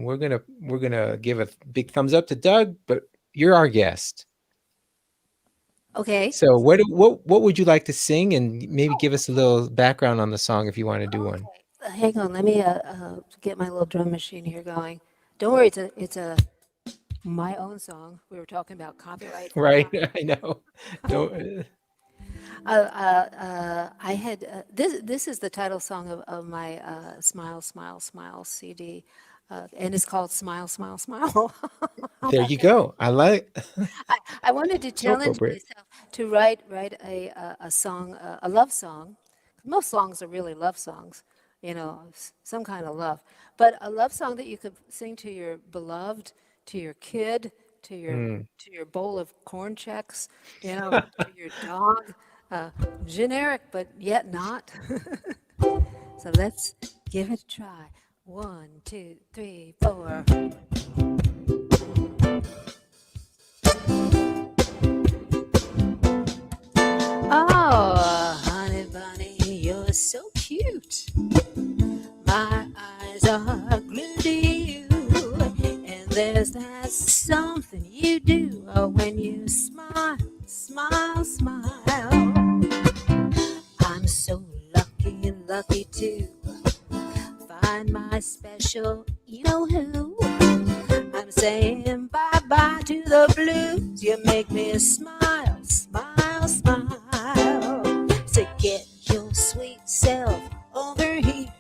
we're gonna give a big thumbs up to Doug. But you're our guest. Okay. So what would you like to sing, and maybe give us a little background on the song if you want to do one. Okay. Hang on. Let me get my little drum machine here going. Don't worry. It's a my own song. We were talking about copyright. Right, I know. Don't. I had this is the title song of my Smile, Smile, Smile CD, and it's called Smile, Smile, Smile. There you go. I like. I wanted to So challenge appropriate. myself to write a song, a love song. Most songs are really love songs, some kind of love. But a love song that you could sing to your beloved, to your kid, to your Mm. to your bowl of corn checks, to your dog. Generic, but yet not. So let's give it a try. 1, 2, 3, 4. Oh, honey bunny, you're so cute. My eyes are glued to you, and there's that something you do when you smile, smile, smile. I'm so lucky to find my special, you know who. I'm saying bye-bye to the blues. You make me smile, smile, smile. So get your sweet self over here.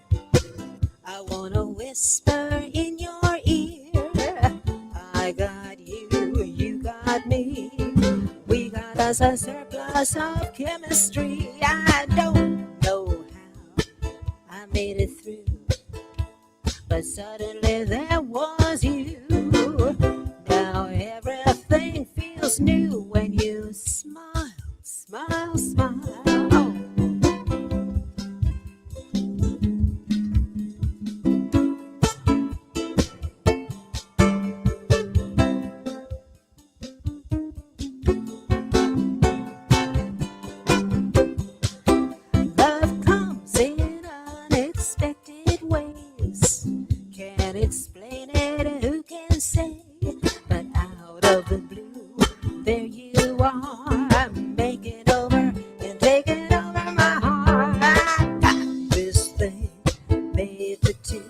I wanna whisper in your ear. I got you, you got me. We got us a surplus of chemistry. I don't know how I made it through, but suddenly there was you. Now everything feels new when you smile, smile, smile. Love comes in unexpected ways. Can't explain it, who can say? But out of the blue, there you are, making over and taking over my heart. I got this thing made for two.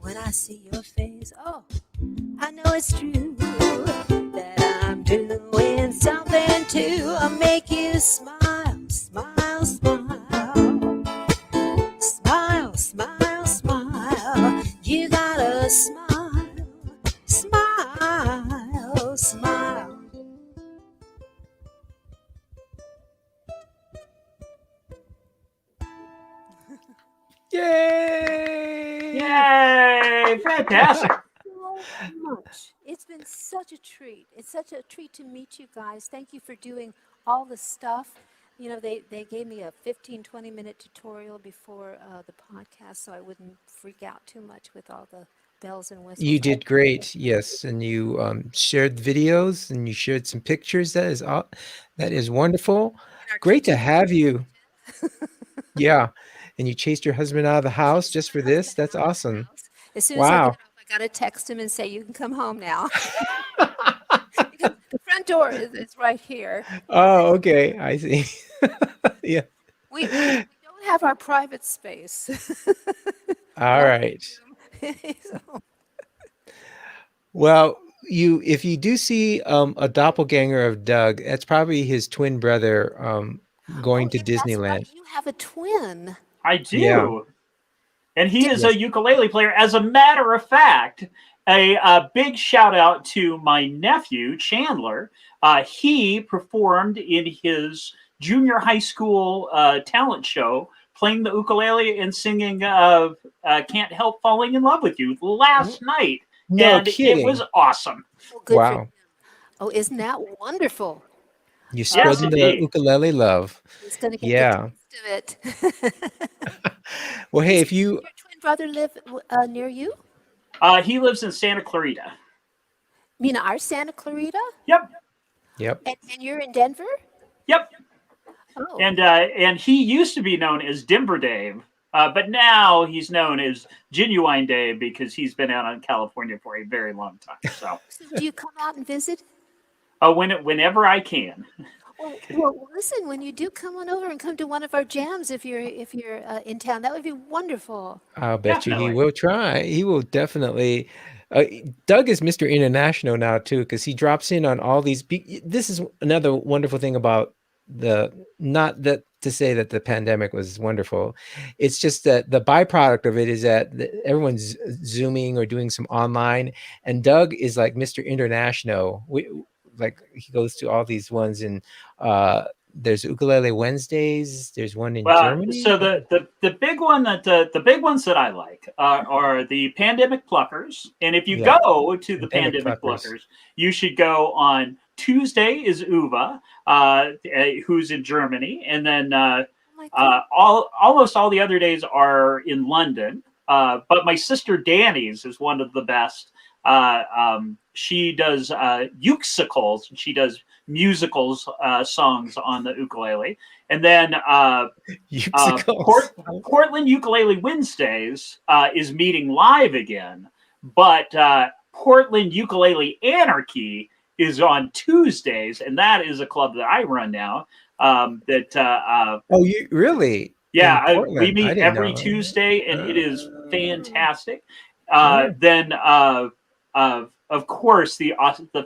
When I see your face, oh, I know it's true that I'm doing something to make you smile, smile, smile. Smile, smile, smile. You gotta smile, smile, smile. Yay! Yay! Fantastic. So much. It's been such a treat. It's such a treat to meet you guys. Thank you for doing all the stuff. They gave me a 15-20 minute tutorial before the podcast so I wouldn't freak out too much with all the bells and whistles. You did great, yes, and you shared videos and you shared some pictures. That is wonderful. Our Great to kitchen. have you. Yeah, and you chased your husband out of the house Chased just my for this. husband That's out of the awesome. house. As soon as I get Wow. off, I gotta text him and say, "You can come home now." Because the front door is right here. Oh, okay. I see. Yeah. We don't have our private space. All Lucky right. him. So, Well, if you do see a doppelganger of Doug, that's probably his twin brother oh, going to yeah, that's Disneyland. right. You have a twin. I Yeah. do. And he Did is Yes. a ukulele player. As a matter of fact, a big shout out to my nephew, Chandler. He performed in his junior high school talent show, playing the ukulele and singing Can't Help Falling in Love with You last night. No And it was kidding. awesome. Oh, good for him. Wow. Oh, isn't that wonderful? You're Yes, spreading the indeed. ukulele love. He's gonna get the Yeah. taste of it. Well, hey, Does if you your twin brother live near you? He lives in Santa Clarita. You mean our Santa Clarita? Yep. Yep. And you're in Denver? Yep. Oh, And he used to be known as Denver Dave, but now he's known as Genuine Dave because he's been out in California for a very long time. So so do you come out and visit? whenever I can. Well, listen, when you do come on over and come to one of our jams, if you're in town, that would be wonderful. I'll bet you he Definitely. will try. He will definitely. Doug is Mr. International now too, because he drops in on all these. This is another wonderful thing about the. Not that to say that the pandemic was wonderful, it's just that the byproduct of it is that everyone's zooming or doing some online, and Doug is like Mr. International. Like he goes to all these ones and there's Ukulele Wednesdays. There's one in So Germany. the big one that the big ones that I like are the Pandemic Pluckers, and if you Yeah, go to the pandemic Pandemic pluckers. Pluckers, you should go on Tuesday is Uva, who's in Germany, and then Oh my goodness. almost all the other days are in London. But my sister Danny's is one of the best. She does uxicles, and she does musicals songs on the ukulele. And then Musicals. Portland Ukulele Wednesdays is meeting live again, but Portland Ukulele Anarchy is on Tuesdays, and that is a club that I run now. Oh, you really in We Portland? I meet didn't every know. Tuesday, and it is fantastic. Oh, Then, of course, the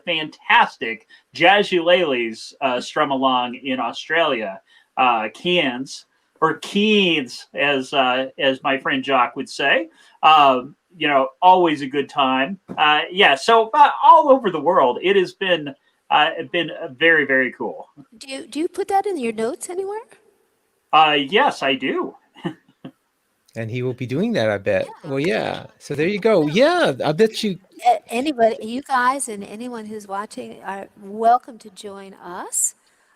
fantastic Jazz Ulele's Strum Along in Australia, Cairns or Keens, as my friend Jock would say. Always a good time. So all over the world, it has been very, very cool. Do you put that in your notes anywhere? Yes, I do. and he will be doing that, I bet. Yeah. Well, yeah. So there you go. Yeah, I bet you. Anybody, you guys, and anyone who's watching are welcome to join us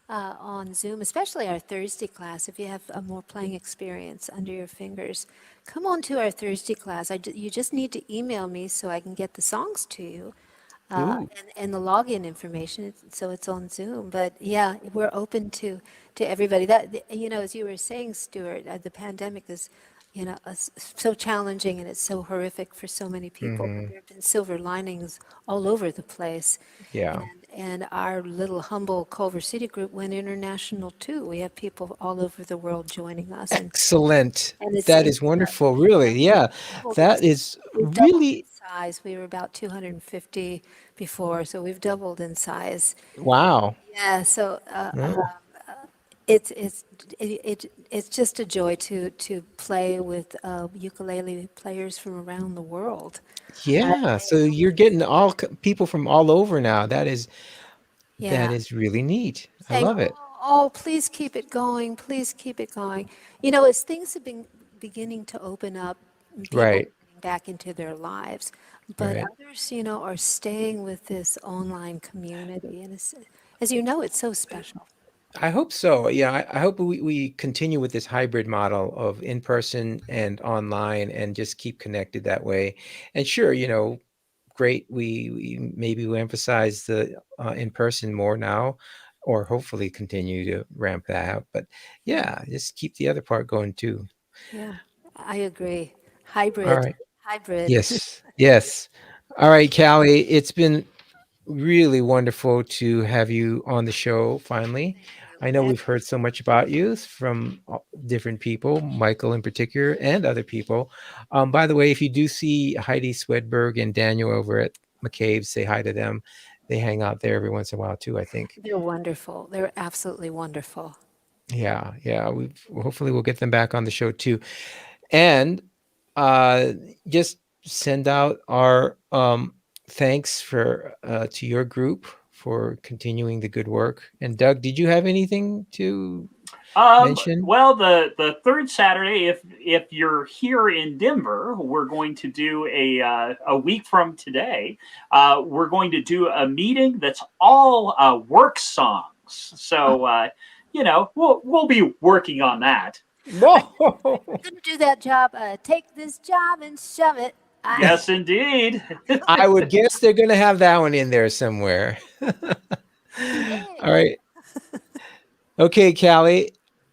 on Zoom, especially our Thursday class. If you have a more playing experience under your fingers, come on to our Thursday class. You just need to email me so I can get the songs to you. Ooh, And the login information, so it's on Zoom. But yeah, we're open to everybody. As you were saying, Stuart, the pandemic is, so challenging and it's so horrific for so many people. But hmm, there have been silver linings all over the place. yeah. And our little humble Culver City group went international too. We have people all over the world joining us, Excellent. and That is wonderful. Really. Yeah. doubled in That is We've doubled in really size. We were about 250 before, so we've doubled in size. wow. Yeah, so Oh, it's just a joy to play with ukulele players from around the world. yeah. So you're getting all people from all over now. That Yeah, is really neat. I saying, love it. please keep it going, please keep it going. As things have been beginning to open up, and people Right. getting back into their lives, but Right. others, are staying with this online community, and as you know, it's so special. I hope so. Yeah, I hope we continue with this hybrid model of in person and online and just keep connected that way. And sure, great. We maybe we emphasize the in person more now, or hopefully continue to ramp that up. But yeah, just keep the other part going too. Yeah, I agree. All Hybrid, right. hybrid. Yes. Yes. All right, Callie. It's been really wonderful to have you on the show finally. Thank you. I know we've heard so much about you from different people, Michael in particular, and other people. By the way, if you do see Heidi Swedberg and Daniel over at McCabe, say hi to them. They hang out there every once in a while too, I think. They're wonderful. They're absolutely wonderful. Yeah, yeah. We hopefully we'll get them back on the show too. And uh, just send out our thanks for to your group for continuing the good work. And Doug, did you have anything to mention? Well, the third Saturday, if you're here in Denver, we're going to do a week from today. We're going to do a meeting that's all work songs. So we'll be working on that. No. I'm gonna do that job. Take this job and shove it. Yes, indeed. I would guess they're going to have that one in there somewhere. Yay. All right. Okay, Callie.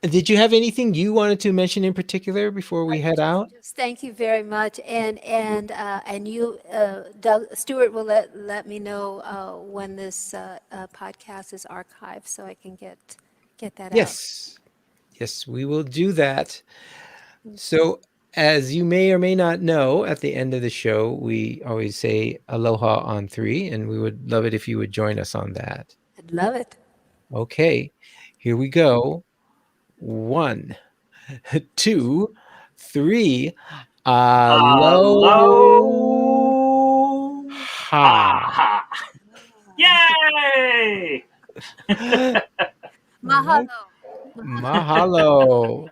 Did you have anything you wanted to mention in particular before we head out? Just thank you very much, and you, Doug, Stuart will let me know when this podcast is archived, so I can get that out. Yes. Yes, we will do that. So, as you may or may not know, at the end of the show, we always say aloha on three, and we would love it if you would join us on that. I'd love it. Okay, here we go. 1, 2, 3. Aloha. Aloha. Yay! All right. Mahalo. Mahalo.